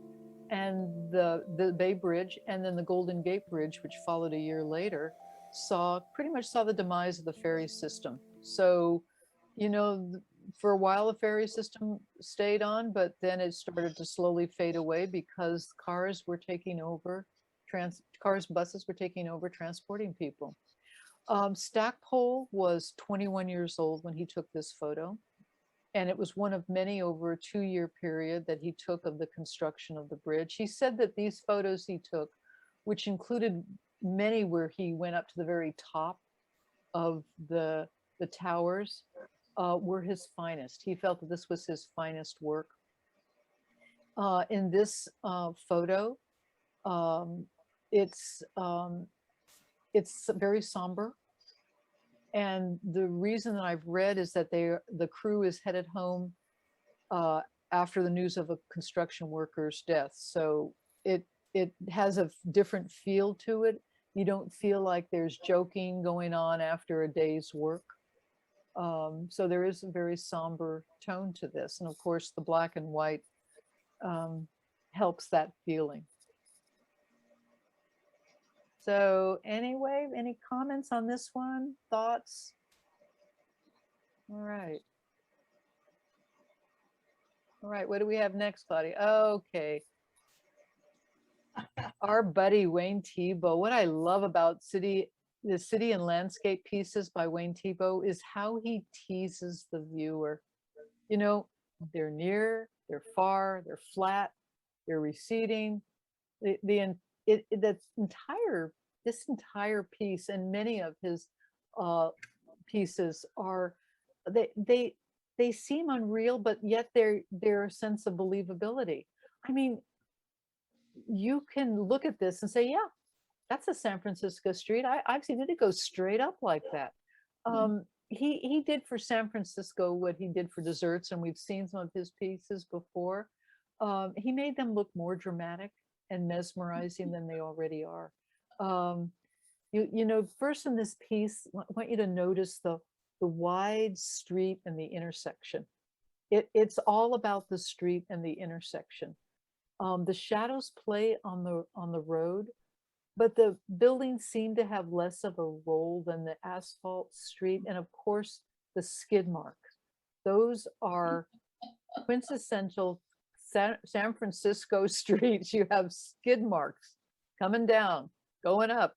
and the Bay Bridge and then the Golden Gate Bridge, which followed a year later, pretty much saw the demise of the ferry system. So, for a while the ferry system stayed on, but then it started to slowly fade away because buses were taking over transporting people. Stackpole was 21 years old when he took this photo, and it was one of many over a 2-year period that he took of the construction of the bridge. He said that these photos he took, which included many where he went up to the very top of the towers, were his finest. He felt that this was his finest work. In this photo, it's very somber. And the reason that I've read is that the crew is headed home after the news of a construction worker's death. So it has a different feel to it. You don't feel like there's joking going on after a day's work. So there is a very somber tone to this. And of course, the black and white helps that feeling. So anyway, any comments on this one? Thoughts? All right. All right, what do we have next, Claudia? Okay. Our buddy Wayne Tebow. What I love about the city and landscape pieces by Wayne Tebow is how he teases the viewer. They're near, they're far, they're flat, they're receding. This entire piece and many of his pieces are they seem unreal, but yet they're a sense of believability. I mean, you can look at this and say, yeah, that's a San Francisco street. I've seen it go straight up like that. He did for San Francisco what he did for desserts, and we've seen some of his pieces before. He made them look more dramatic and mesmerizing than they already are. First in this piece, I want you to notice the wide street and the intersection. It's all about the street and the intersection. The shadows play on the road, but the buildings seem to have less of a role than the asphalt street. And of course, the skid marks. Those are quintessential San Francisco streets. You have skid marks coming down, going up.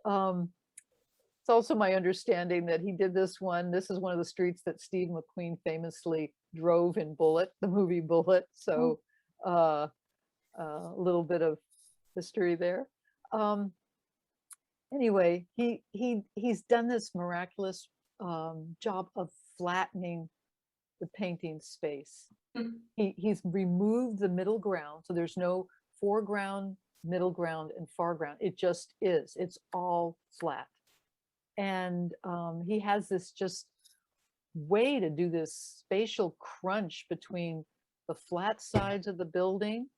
It's also my understanding that he did this one. This is one of the streets that Steve McQueen famously drove in Bullitt, the movie Bullitt. So a little bit of history there. Anyway, he's done this miraculous job of flattening the painting space. He's removed the middle ground, so there's no foreground, middle ground, and foreground. It just is. It's all flat. And he has this just way to do this spatial crunch between the flat sides of the building,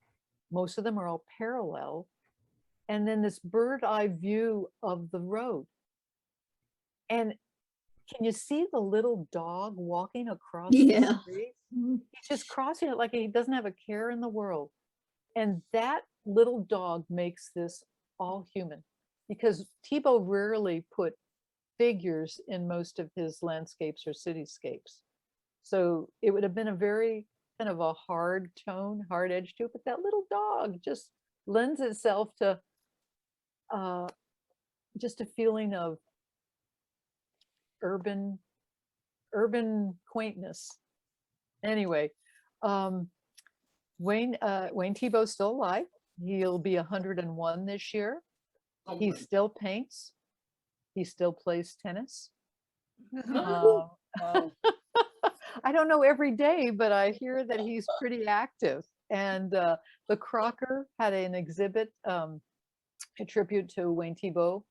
Most of them are all parallel. And then this bird eye view of the road. And can you see the little dog walking across the Yeah. street? Mhm. He's just crossing it like he doesn't have a care in the world. And that little dog makes this all human, because Tebow rarely put figures in most of his landscapes or cityscapes. So it would have been a very kind of a hard tone, hard edge to it, but that little dog just lends itself to just a feeling of urban quaintness. Anyway, Wayne Tebow's still alive. He'll be 101 this year. He still paints. He still plays tennis. I don't know every day, but I hear that he's pretty active. And the Crocker had an exhibit, a tribute to Wayne Tebow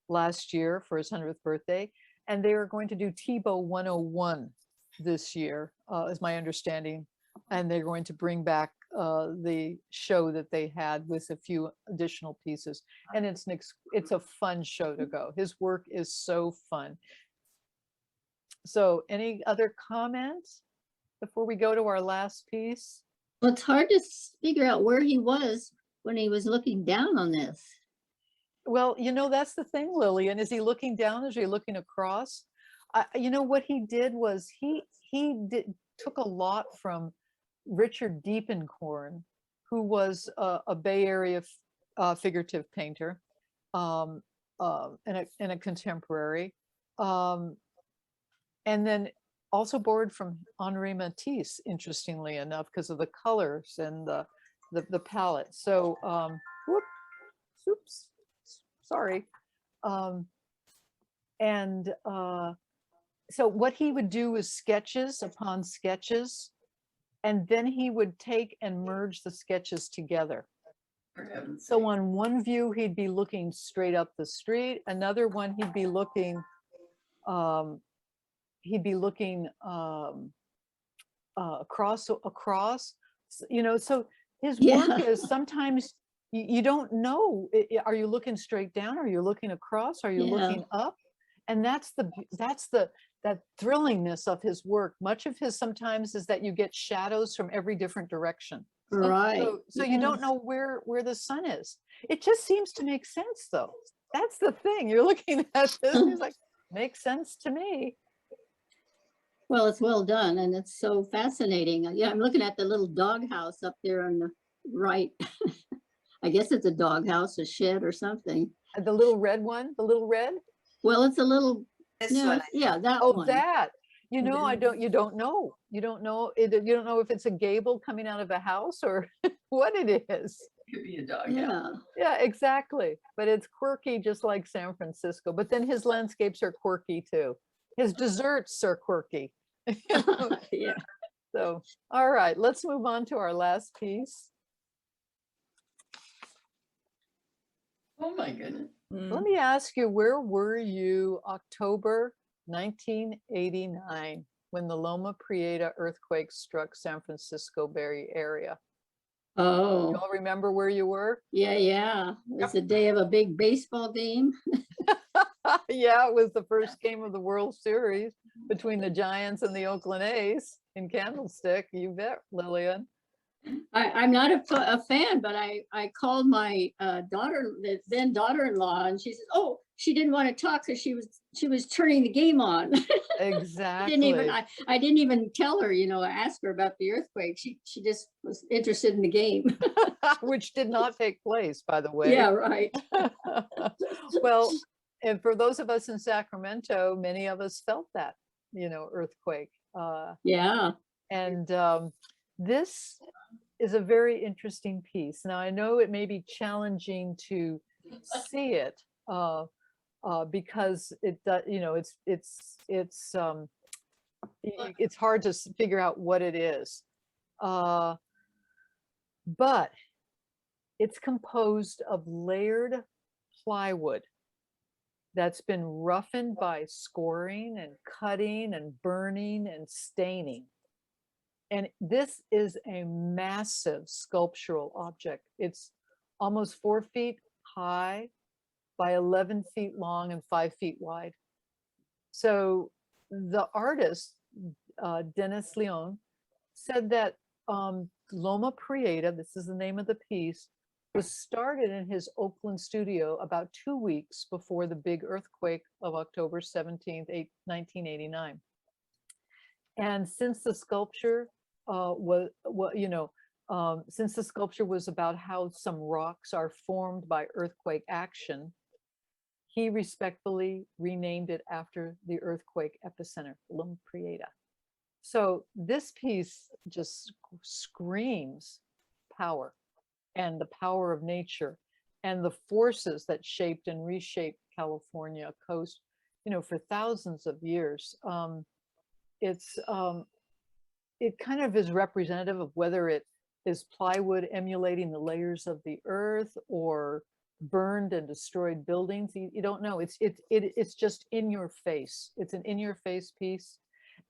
last year for his 100th birthday. And they are going to do Tebow 101 this year, is my understanding. And they're going to bring back the show that they had with a few additional pieces. And it's a fun show to go. His work is so fun. So any other comments before we go to our last piece? Well, it's hard to figure out where he was when he was looking down on this. Well, that's the thing, Lillian. Is he looking down? Is he looking across? What he did was he took a lot from Richard Diepenkorn, who was a Bay Area figurative painter and a contemporary. And then also borrowed from Henri Matisse, interestingly enough, because of the colors and the palette. So, oops, sorry. So what he would do is sketches upon sketches, and then he would take and merge the sketches together. So on one view, he'd be looking straight up the street. Another one, he'd be looking across. So his work is sometimes you don't know. Are you looking straight down? Are you looking across? Are you looking up? And that's that thrillingness of his work. Much of his sometimes is that you get shadows from every different direction. Right. So you don't know where the sun is. It just seems to make sense, though. That's the thing. You're looking at this, and it's like, makes sense to me. Well, it's well done, and it's so fascinating. Yeah, I'm looking at the little doghouse up there on the right. I guess it's a doghouse, a shed or something. The little red one, the little red. Well, it's a little. This No, one. yeah, that Oh, one. that. You And know, then- you don't know. You don't know if it's a gable coming out of a house or what it is. Could be a dog. Yeah. Yeah, exactly. But it's quirky, just like San Francisco. But then his landscapes are quirky too. His desserts are quirky. Yeah. So, all right, let's move on to our last piece. Oh my goodness. Let me ask you, where were you October 1989 when the Loma Prieta earthquake struck San Francisco Bay Area? You Oh, all remember where you were? yeah. It was the day of a big baseball game. Yeah, it was the first game of the World Series between the Giants and the Oakland A's in Candlestick. You bet, Lillian. I'm not a fan, but I called my daughter, the then daughter-in-law, and she says, "Oh, she didn't want to talk, so she was turning the game on." Exactly. I didn't even tell her, ask her about the earthquake. She just was interested in the game. Which did not take place, by the way. Yeah, right. Well, and for those of us in Sacramento, many of us felt that, earthquake. Yeah. And this is a very interesting piece. Now, I know it may be challenging to see it because it's hard to figure out what it is. But it's composed of layered plywood that's been roughened by scoring and cutting and burning and staining. And this is a massive sculptural object. It's almost 4 feet high by 11 feet long and 5 feet wide. So the artist, Dennis Leon, said that Loma Prieta, this is the name of the piece, was started in his Oakland studio about 2 weeks before the big earthquake of October 17th, 1989. And since the sculpture since the sculpture was about how some rocks are formed by earthquake action, he respectfully renamed it after the earthquake epicenter, Loma Prieta. So this piece just screams power and the power of nature and the forces that shaped and reshaped California coast, for thousands of years. It kind of is representative of whether it is plywood emulating the layers of the earth or burned and destroyed buildings. You don't know. It's just in your face. It's an in your face piece.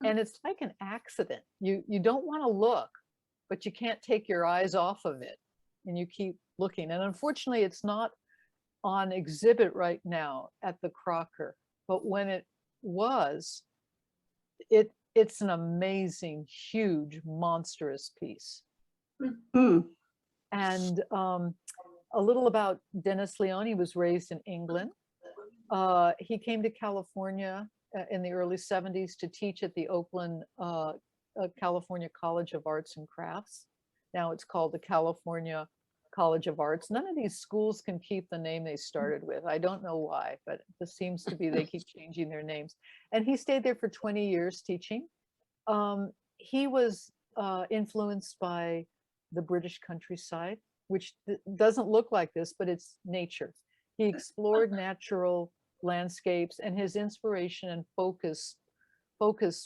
And it's like an accident. You don't want to look, but you can't take your eyes off of it. And you keep looking. And unfortunately, it's not on exhibit right now at the Crocker. But when it was, it's an amazing, huge, monstrous piece. Mm. And a little about Dennis Leon. He was raised in England. He came to California in the early 70s to teach at the Oakland California College of Arts and Crafts. Now it's called the California College of Arts. None of these schools can keep the name they started with. I don't know why, but it seems to be they keep changing their names. And he stayed there for 20 years teaching. He was influenced by the British countryside, which doesn't look like this, but it's nature. He explored natural landscapes, and his inspiration and focus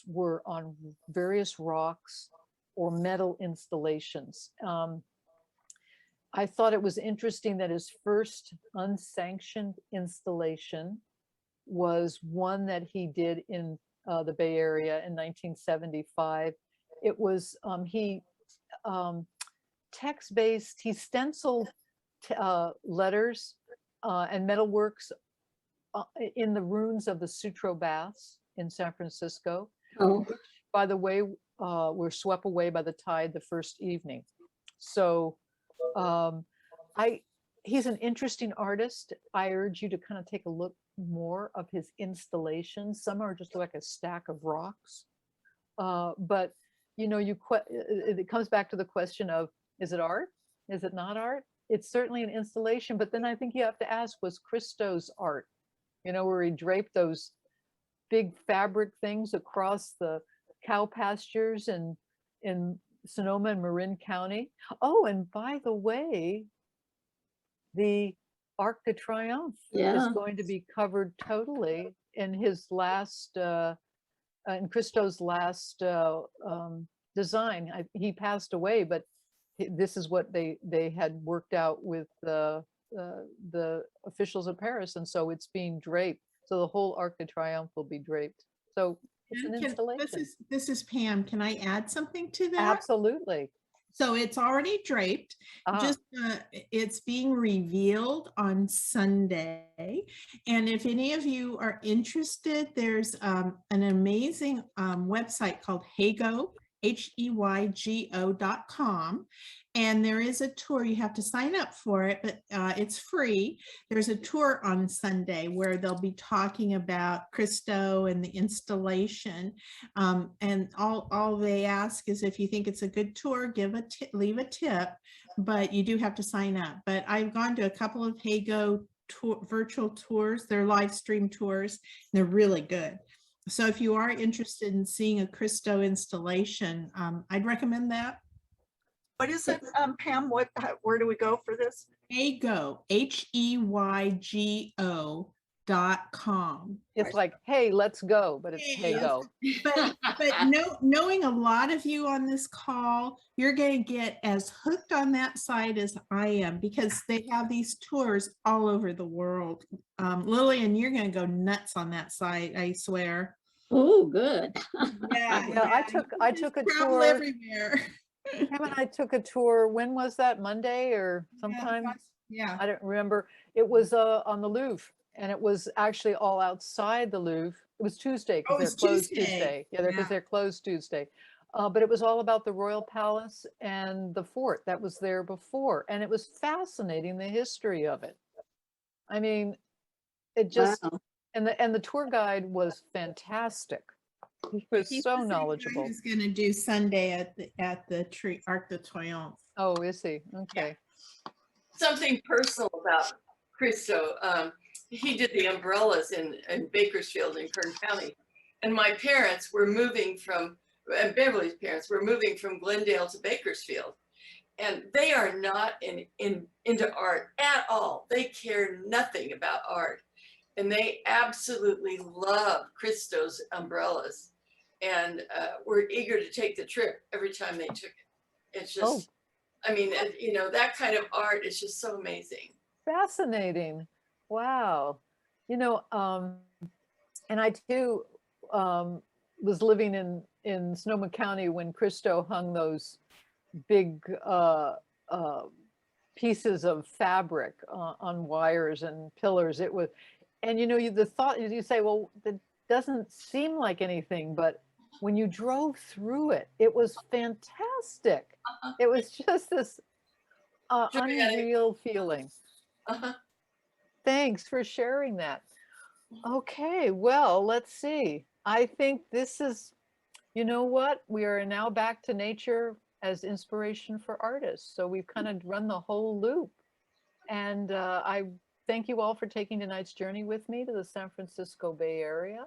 were on various rocks or metal installations. I thought it was interesting that his first unsanctioned installation was one that he did in the Bay Area in 1975. It was, text-based, he stenciled letters and metalworks in the ruins of the Sutro Baths in San Francisco, Oh, which, by the way, were swept away by the tide the first evening. So he's an interesting artist. I urge you to kind of take a look more of his installations. Some are just like a stack of rocks. But it comes back to the question of, is it art? Is it not art? It's certainly an installation, but then I think you have to ask, was Christo's art, where he draped those big fabric things across the cow pastures in Sonoma and Marin County. Oh, and by the way, the Arc de Triomphe is going to be covered totally in his last, in Christo's last design. He passed away, but this is what they had worked out with the officials of Paris, and so it's being draped. So the whole Arc de Triomphe will be draped. So it's an installation. This is Pam. Can I add something to that? Absolutely. So it's already draped. Just it's being revealed on Sunday. And if any of you are interested, there's an amazing website called Heygo, HEYGO.com. And there is a tour. You have to sign up for it, but it's free. There's a tour on Sunday where they'll be talking about Christo and the installation. And all they ask is, if you think it's a good tour, leave a tip, but you do have to sign up. But I've gone to a couple of Heygo virtual tours. They're live stream tours. They're really good. So if you are interested in seeing a Christo installation, I'd recommend that. What is it, Pam? Where do we go for this? Heygo, HEYGO.com. It's like, hey, let's go, but it's Heygo. But knowing a lot of you on this call, you're going to get as hooked on that site as I am, because they have these tours all over the world. Lillian, you're going to go nuts on that site, I swear. Oh, good. Yeah, I took a Travel tour. everywhere. Pam and I took a tour. When was that? Monday or Yeah, sometime? Yeah. I don't remember. It was on the Louvre, and it was actually all outside the Louvre. It was Tuesday Oh, because they're it's closed Tuesday. Tuesday. Yeah, because Yeah. they're closed Tuesday. But it was all about the Royal Palace and the fort that was there before, and it was fascinating, the history of it. I mean, it just Wow. and the tour guide was fantastic. He was He's so the same guy knowledgeable. who's going to do Sunday at the Arc de Triomphe. Oh, is he? Okay. Something personal about Christo. He did the umbrellas in Bakersfield in Kern County. And my parents were moving from, and Beverly's parents were moving from Glendale to Bakersfield. And they are not into art at all. They care nothing about art. And they absolutely love Christo's umbrellas. And were eager to take the trip every time they took it. It's just, I mean, you know, that kind of art is just so amazing. Fascinating. Wow. You know, and I too was living in Sonoma County when Christo hung those big pieces of fabric on wires and pillars. It was, and you know, the thought you say, well, that doesn't seem like anything, but when you drove through it, it was fantastic. It was just this unreal feeling. Thanks for sharing that. Okay, well, let's see. I think this is, you know what? We are now back to nature as inspiration for artists. So we've kind of run the whole loop. And I thank you all for taking tonight's journey with me to the San Francisco Bay Area.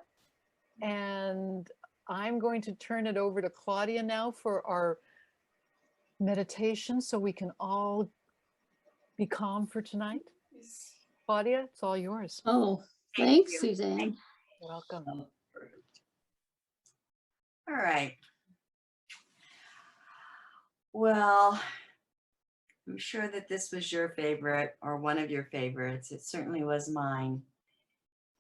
And I'm going to turn it over to Claudia now for our meditation so we can all be calm for tonight. Claudia, it's all yours. Oh, thanks, Suzanne. Welcome. All right. Well, I'm sure that this was your favorite or one of your favorites. It certainly was mine.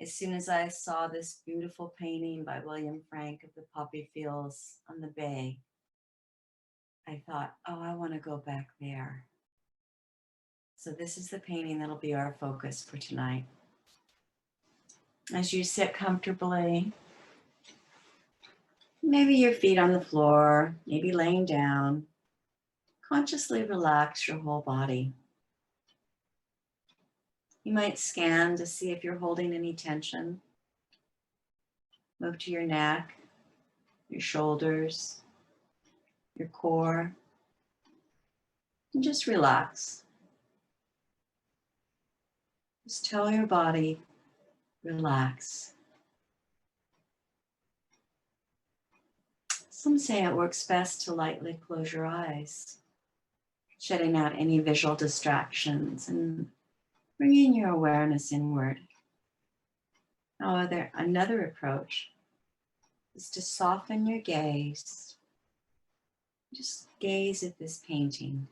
As soon as I saw this beautiful painting by William Frank of the poppy fields on the bay, I thought, oh, I want to go back there. So this is the painting that'll be our focus for tonight. As you sit comfortably, maybe your feet on the floor, maybe laying down, consciously relax your whole body. You might scan to see if you're holding any tension. Move to your neck, your shoulders, your core, and just relax. Just tell your body, relax. Some say it works best to lightly close your eyes, shutting out any visual distractions and bringing your awareness inward. However, another approach is to soften your gaze. Just gaze at this painting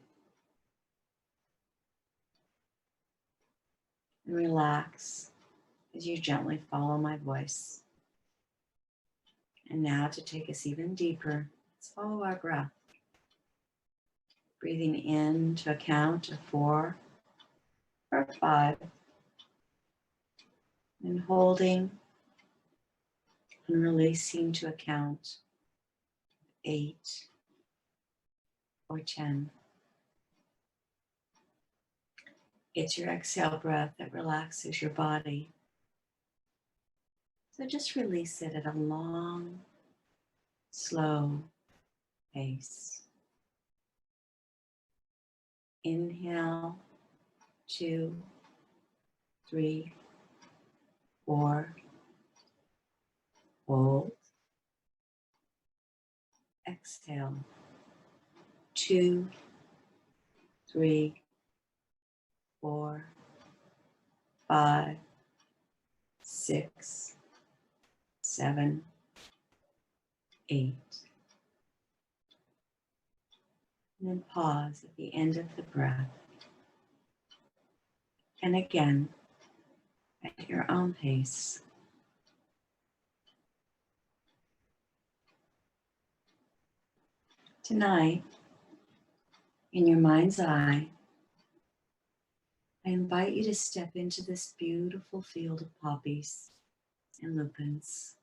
and relax as you gently follow my voice. And now to take us even deeper, let's follow our breath. Breathing in to a count of 4 or 5. And holding and releasing to a count 8 or 10. It's your exhale breath that relaxes your body. So just release it at a long, slow pace. Inhale, 2, 3, 4. Hold. Exhale. 2, 3, 4, 5, 6, 7, 8. And then pause at the end of the breath. And again, at your own pace. Tonight, in your mind's eye, I invite you to step into this beautiful field of poppies and lupins.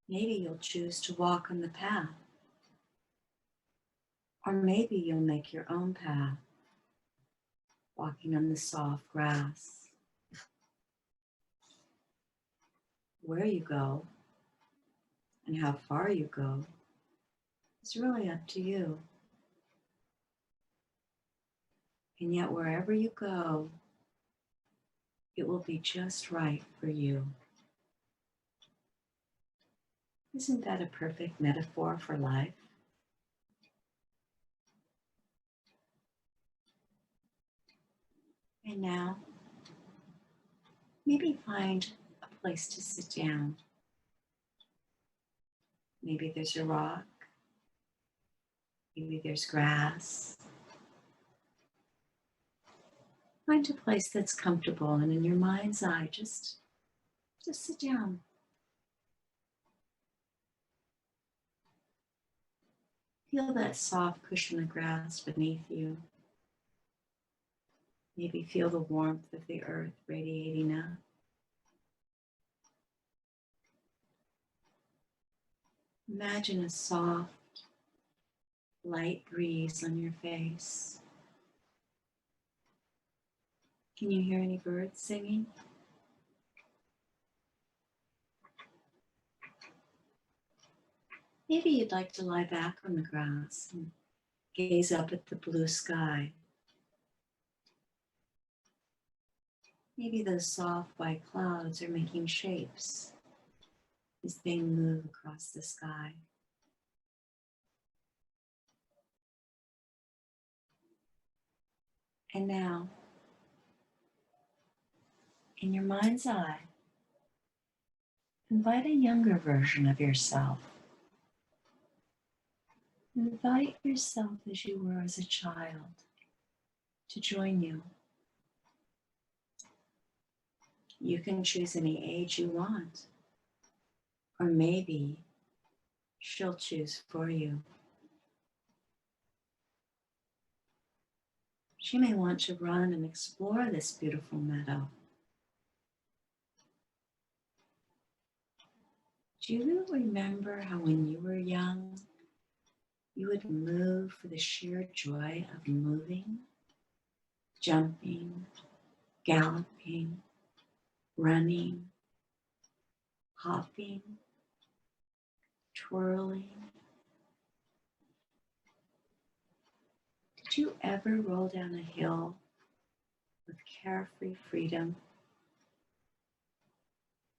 Maybe you'll choose to walk on the path, or maybe you'll make your own path, walking on the soft grass. Where you go and how far you go is really up to you. And yet wherever you go, it will be just right for you. Isn't that a perfect metaphor for life? And now, maybe find a place to sit down. Maybe there's a rock. Maybe there's grass. Find a place that's comfortable, and in your mind's eye, just sit down. Feel that soft cushion of grass beneath you. Maybe feel the warmth of the earth radiating up. Imagine a soft, light breeze on your face. Can you hear any birds singing? Maybe you'd like to lie back on the grass and gaze up at the blue sky. Maybe those soft white clouds are making shapes as they move across the sky. And now, in your mind's eye, invite a younger version of yourself. Invite yourself as you were as a child to join you. You can choose any age you want, or maybe she'll choose for you. She may want to run and explore this beautiful meadow. Do you remember how when you were young, you would move for the sheer joy of moving, jumping, galloping, running, hopping, twirling? Did you ever roll down a hill with carefree freedom,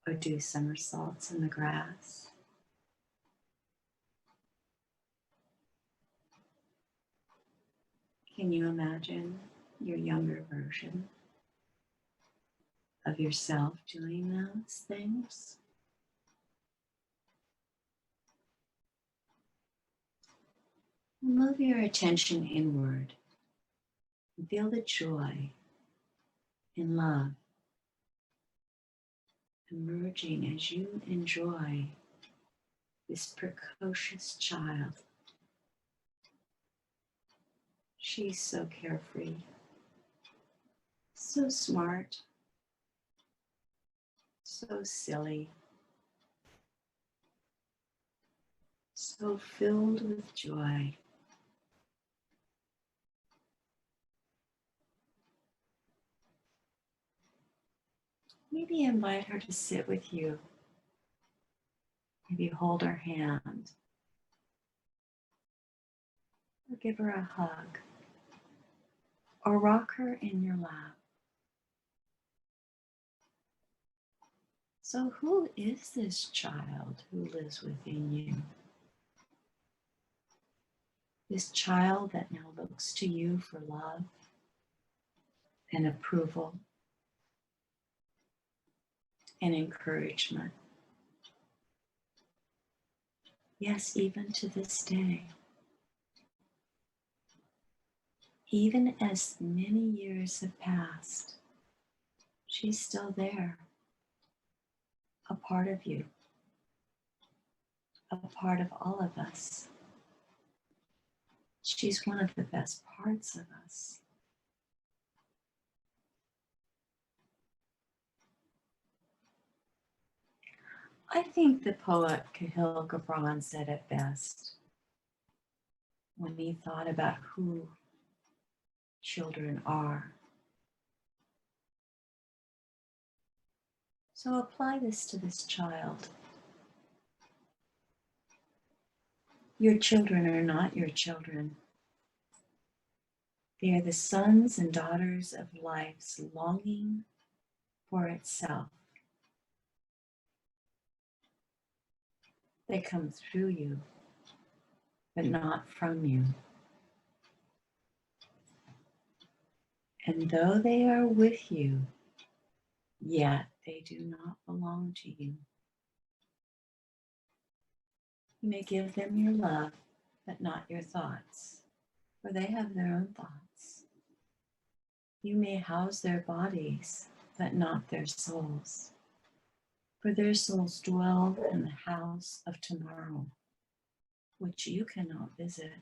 or do somersaults in the grass? Can you imagine your younger version of yourself doing those things? Move your attention inward and feel the joy and love emerging as you enjoy this precocious child. She's so carefree, so smart, so silly, so filled with joy. Maybe invite her to sit with you. Maybe hold her hand, or give her a hug, or rock her in your lap. So who is this child who lives within you? This child that now looks to you for love and approval and encouragement. Yes, even to this day. Even as many years have passed, she's still there, a part of you, a part of all of us. She's one of the best parts of us. I think the poet Kahlil Gibran said it best when he thought about who children are. So apply this to this child. Your children are not your children. They are the sons and daughters of life's longing for itself. They come through you, but not from you. And though they are with you, yet they do not belong to you. You may give them your love, but not your thoughts, for they have their own thoughts. You may house their bodies, but not their souls, for their souls dwell in the house of tomorrow, which you cannot visit,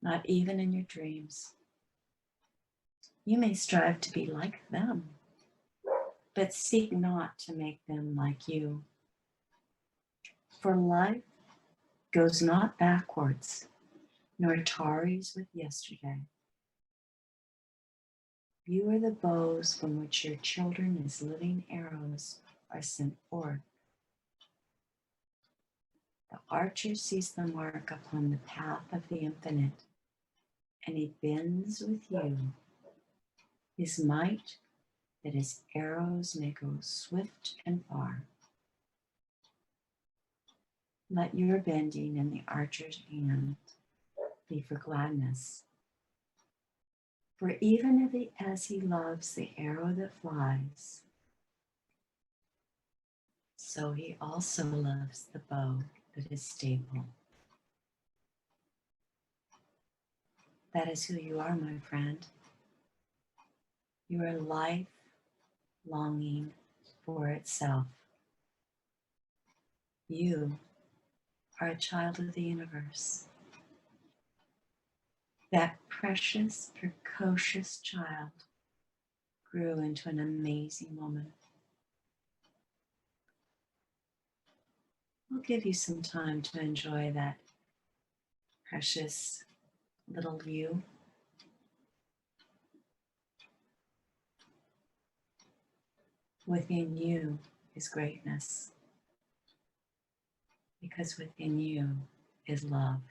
not even in your dreams. You may strive to be like them, but seek not to make them like you. For life goes not backwards, nor tarries with yesterday. You are the bows from which your children as living arrows are sent forth. The archer sees the mark upon the path of the infinite, and he bends with you his might, that his arrows may go swift and far. Let your bending in the archer's hand be for gladness. For even if as he loves the arrow that flies, so he also loves the bow that is stable. That is who you are, my friend. You are life longing for itself. You are a child of the universe. That precious, precocious child grew into an amazing woman. We'll give you some time to enjoy that precious little you. Within you is greatness, because within you is love.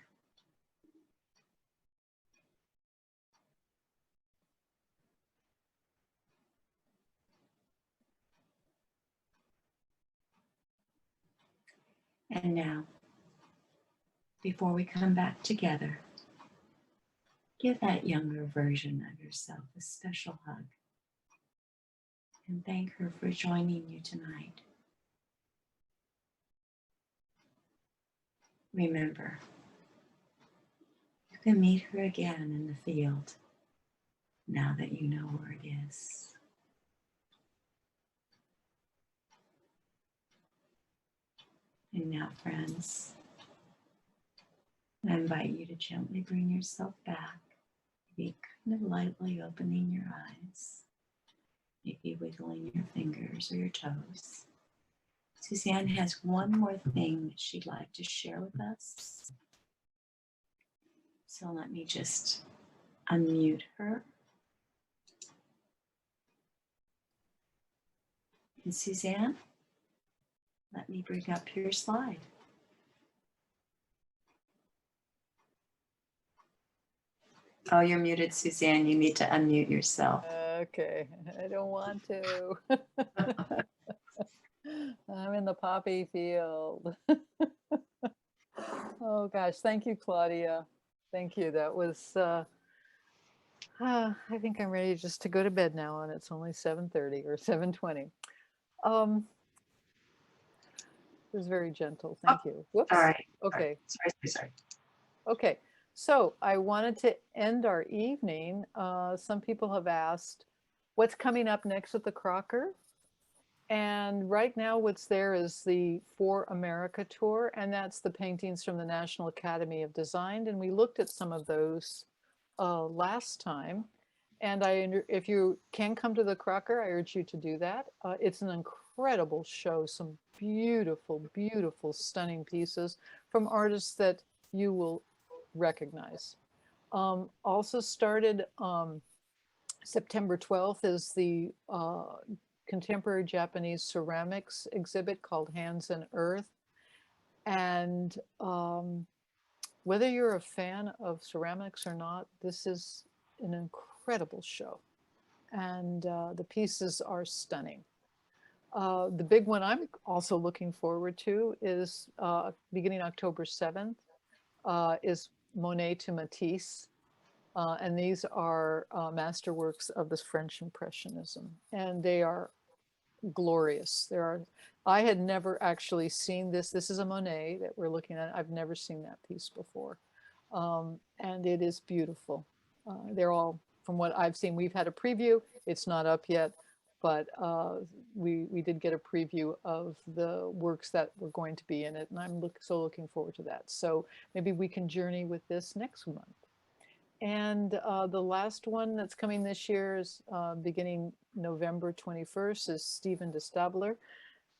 And now, before we come back together, give that younger version of yourself a special hug and thank her for joining you tonight. Remember, you can meet her again in the field now that you know where it is. And now, friends, I invite you to gently bring yourself back, maybe kind of lightly opening your eyes, maybe wiggling your fingers or your toes. Susanne has one more thing that she'd like to share with us. So let me just unmute her. And Susanne, let me bring up your slide. Oh, you're muted, Susanne. You need to unmute yourself. Okay, I don't want to. I'm in the poppy field. Oh gosh, thank you, Claudia. Thank you. That was, I think I'm ready just to go to bed now, and it's only 7:30 or 7:20. It was very gentle. Thank you. Whoops. All right. Okay. Sorry. Okay. So I wanted to end our evening. Some people have asked, what's coming up next at the Crocker? And right now what's there is the For America tour, and that's the paintings from the National Academy of Design. And we looked at some of those last time. And if you can come to the Crocker, I urge you to do that. It's an incredible show, some beautiful, beautiful, stunning pieces from artists that you will recognize. Also started September 12th is the contemporary Japanese ceramics exhibit called Hands and Earth. And whether you're a fan of ceramics or not, this is an incredible show. And the pieces are stunning. The big one I'm also looking forward to is beginning October 7th is Monet to Matisse. And these are masterworks of the French Impressionism, and they are glorious. I had never actually seen this. This is a Monet that we're looking at. I've never seen that piece before. And it is beautiful. They're all, from what I've seen, we've had a preview. It's not up yet, but we did get a preview of the works that were going to be in it. And I'm so looking forward to that. So maybe we can journey with this next month. And the last one that's coming this year is beginning November 21st is Stephen de Stabler.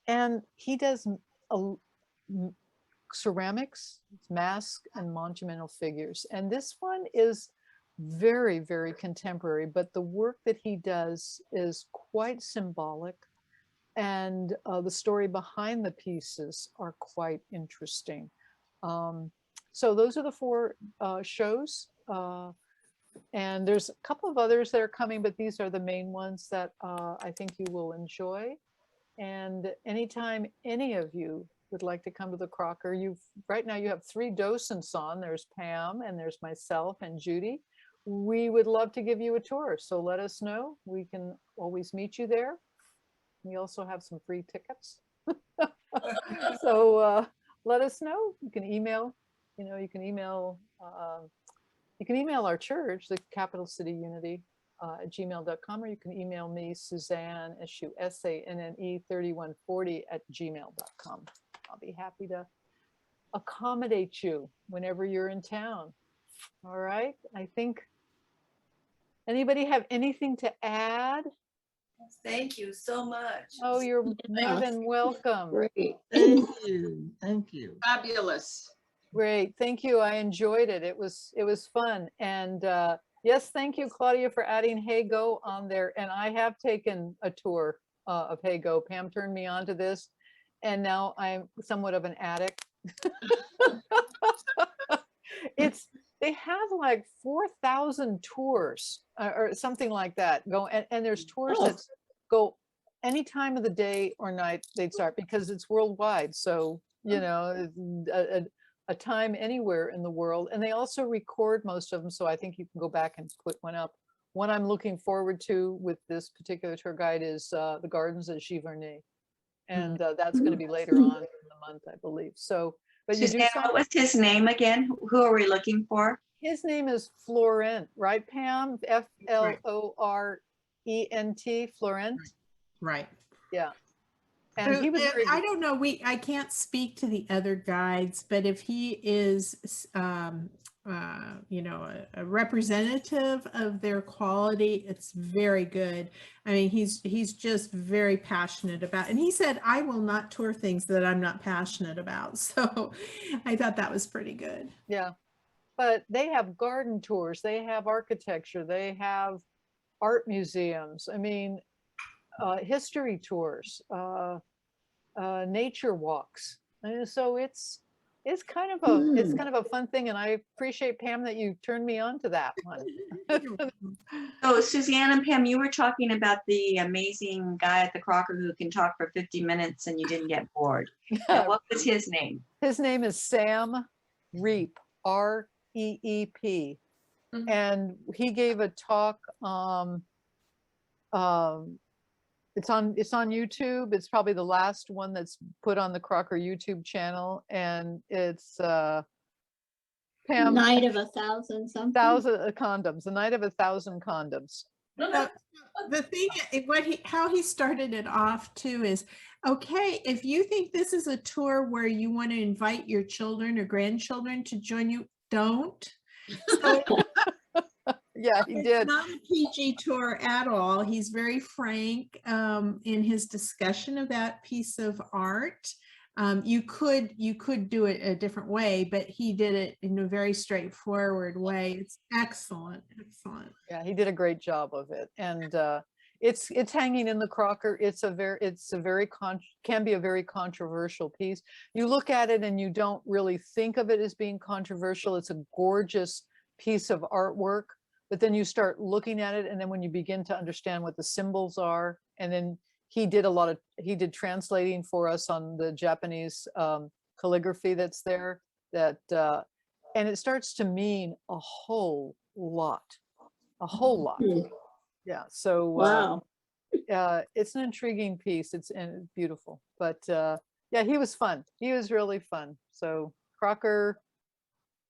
And he does ceramics, masks, and monumental figures. And this one is very, very contemporary, but the work that he does is quite symbolic. And the story behind the pieces are quite interesting. So those are the 4 shows. And there's a couple of others that are coming, but these are the main ones that I think you will enjoy. And anytime any of you would like to come to the Crocker, right now you have 3 docents on. There's Pam and there's myself and Judy. We would love to give you a tour. So let us know. We can always meet you there. We also have some free tickets. So let us know. You can email, you can email our church, the Capital City Unity, at gmail.com, or you can email me, Susanne, SUSANNE 3140 at gmail.com. I'll be happy to accommodate you whenever you're in town. All right. I think, anybody have anything to add? Thank you so much. Oh, you're more than welcome. Great. Thank you. Thank you. Fabulous. Great. Thank you. I enjoyed it. It was fun. And yes, thank you, Claudia, for adding Hey Go on there. And I have taken a tour of Hey Go. Pam turned me on to this, and now I'm somewhat of an addict. They have like 4,000 tours or something like that go, and there's tours that go any time of the day or night they'd start, because it's worldwide. So, a time anywhere in the world. And they also record most of them. So I think you can go back and put one up. One I'm looking forward to with this particular tour guide is the Gardens at Giverny. And that's going to be later on in the month, I believe. So, but you do Susanne, what was his name again? Who are we looking for? His name is Florent, right, Pam? Florent, Florent. Right. Yeah. And he was I don't know, I can't speak to the other guides, but if he is a representative of their quality, it's very good. I mean, he's just very passionate about, and he said, I will not tour things that I'm not passionate about. So I thought that was pretty good. Yeah. But they have garden tours, they have architecture, they have art museums. I mean, history tours, nature walks. And so it's kind of a fun thing. And I appreciate, Pam, that you turned me on to that one. So Suzanne and Pam, you were talking about the amazing guy at the Crocker who can talk for 50 minutes and you didn't get bored. And what was his name? His name is Sam Reep, R-E-E-P. Mhm. And he gave a talk, it's on YouTube. It's probably the last one that's put on the Crocker YouTube channel. And it's Pam, Night of 1,000 something. 1,000 condoms, the night of 1,000 condoms. Well, the thing, how he started it off too is, okay, if you think this is a tour where you want to invite your children or grandchildren to join you, don't. So Yeah, he it's did. not a PG tour at all. He's very frank in his discussion of that piece of art. You could do it a different way, but he did it in a very straightforward way. It's excellent, excellent. Yeah, he did a great job of it, and it's hanging in the Crocker. Can be a very controversial piece. You look at it and you don't really think of it as being controversial. It's a gorgeous piece of artwork, but then you start looking at it, and then when you begin to understand what the symbols are, and then he did translating for us on the Japanese calligraphy that's there, and it starts to mean a whole lot. Yeah, so Wow. it's an intriguing piece. And it's beautiful, but yeah, he was fun. He was really fun. So Crocker,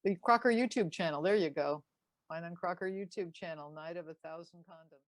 the Crocker YouTube channel, there you go. Find on Crocker YouTube channel, Night of 1,000 Condoms.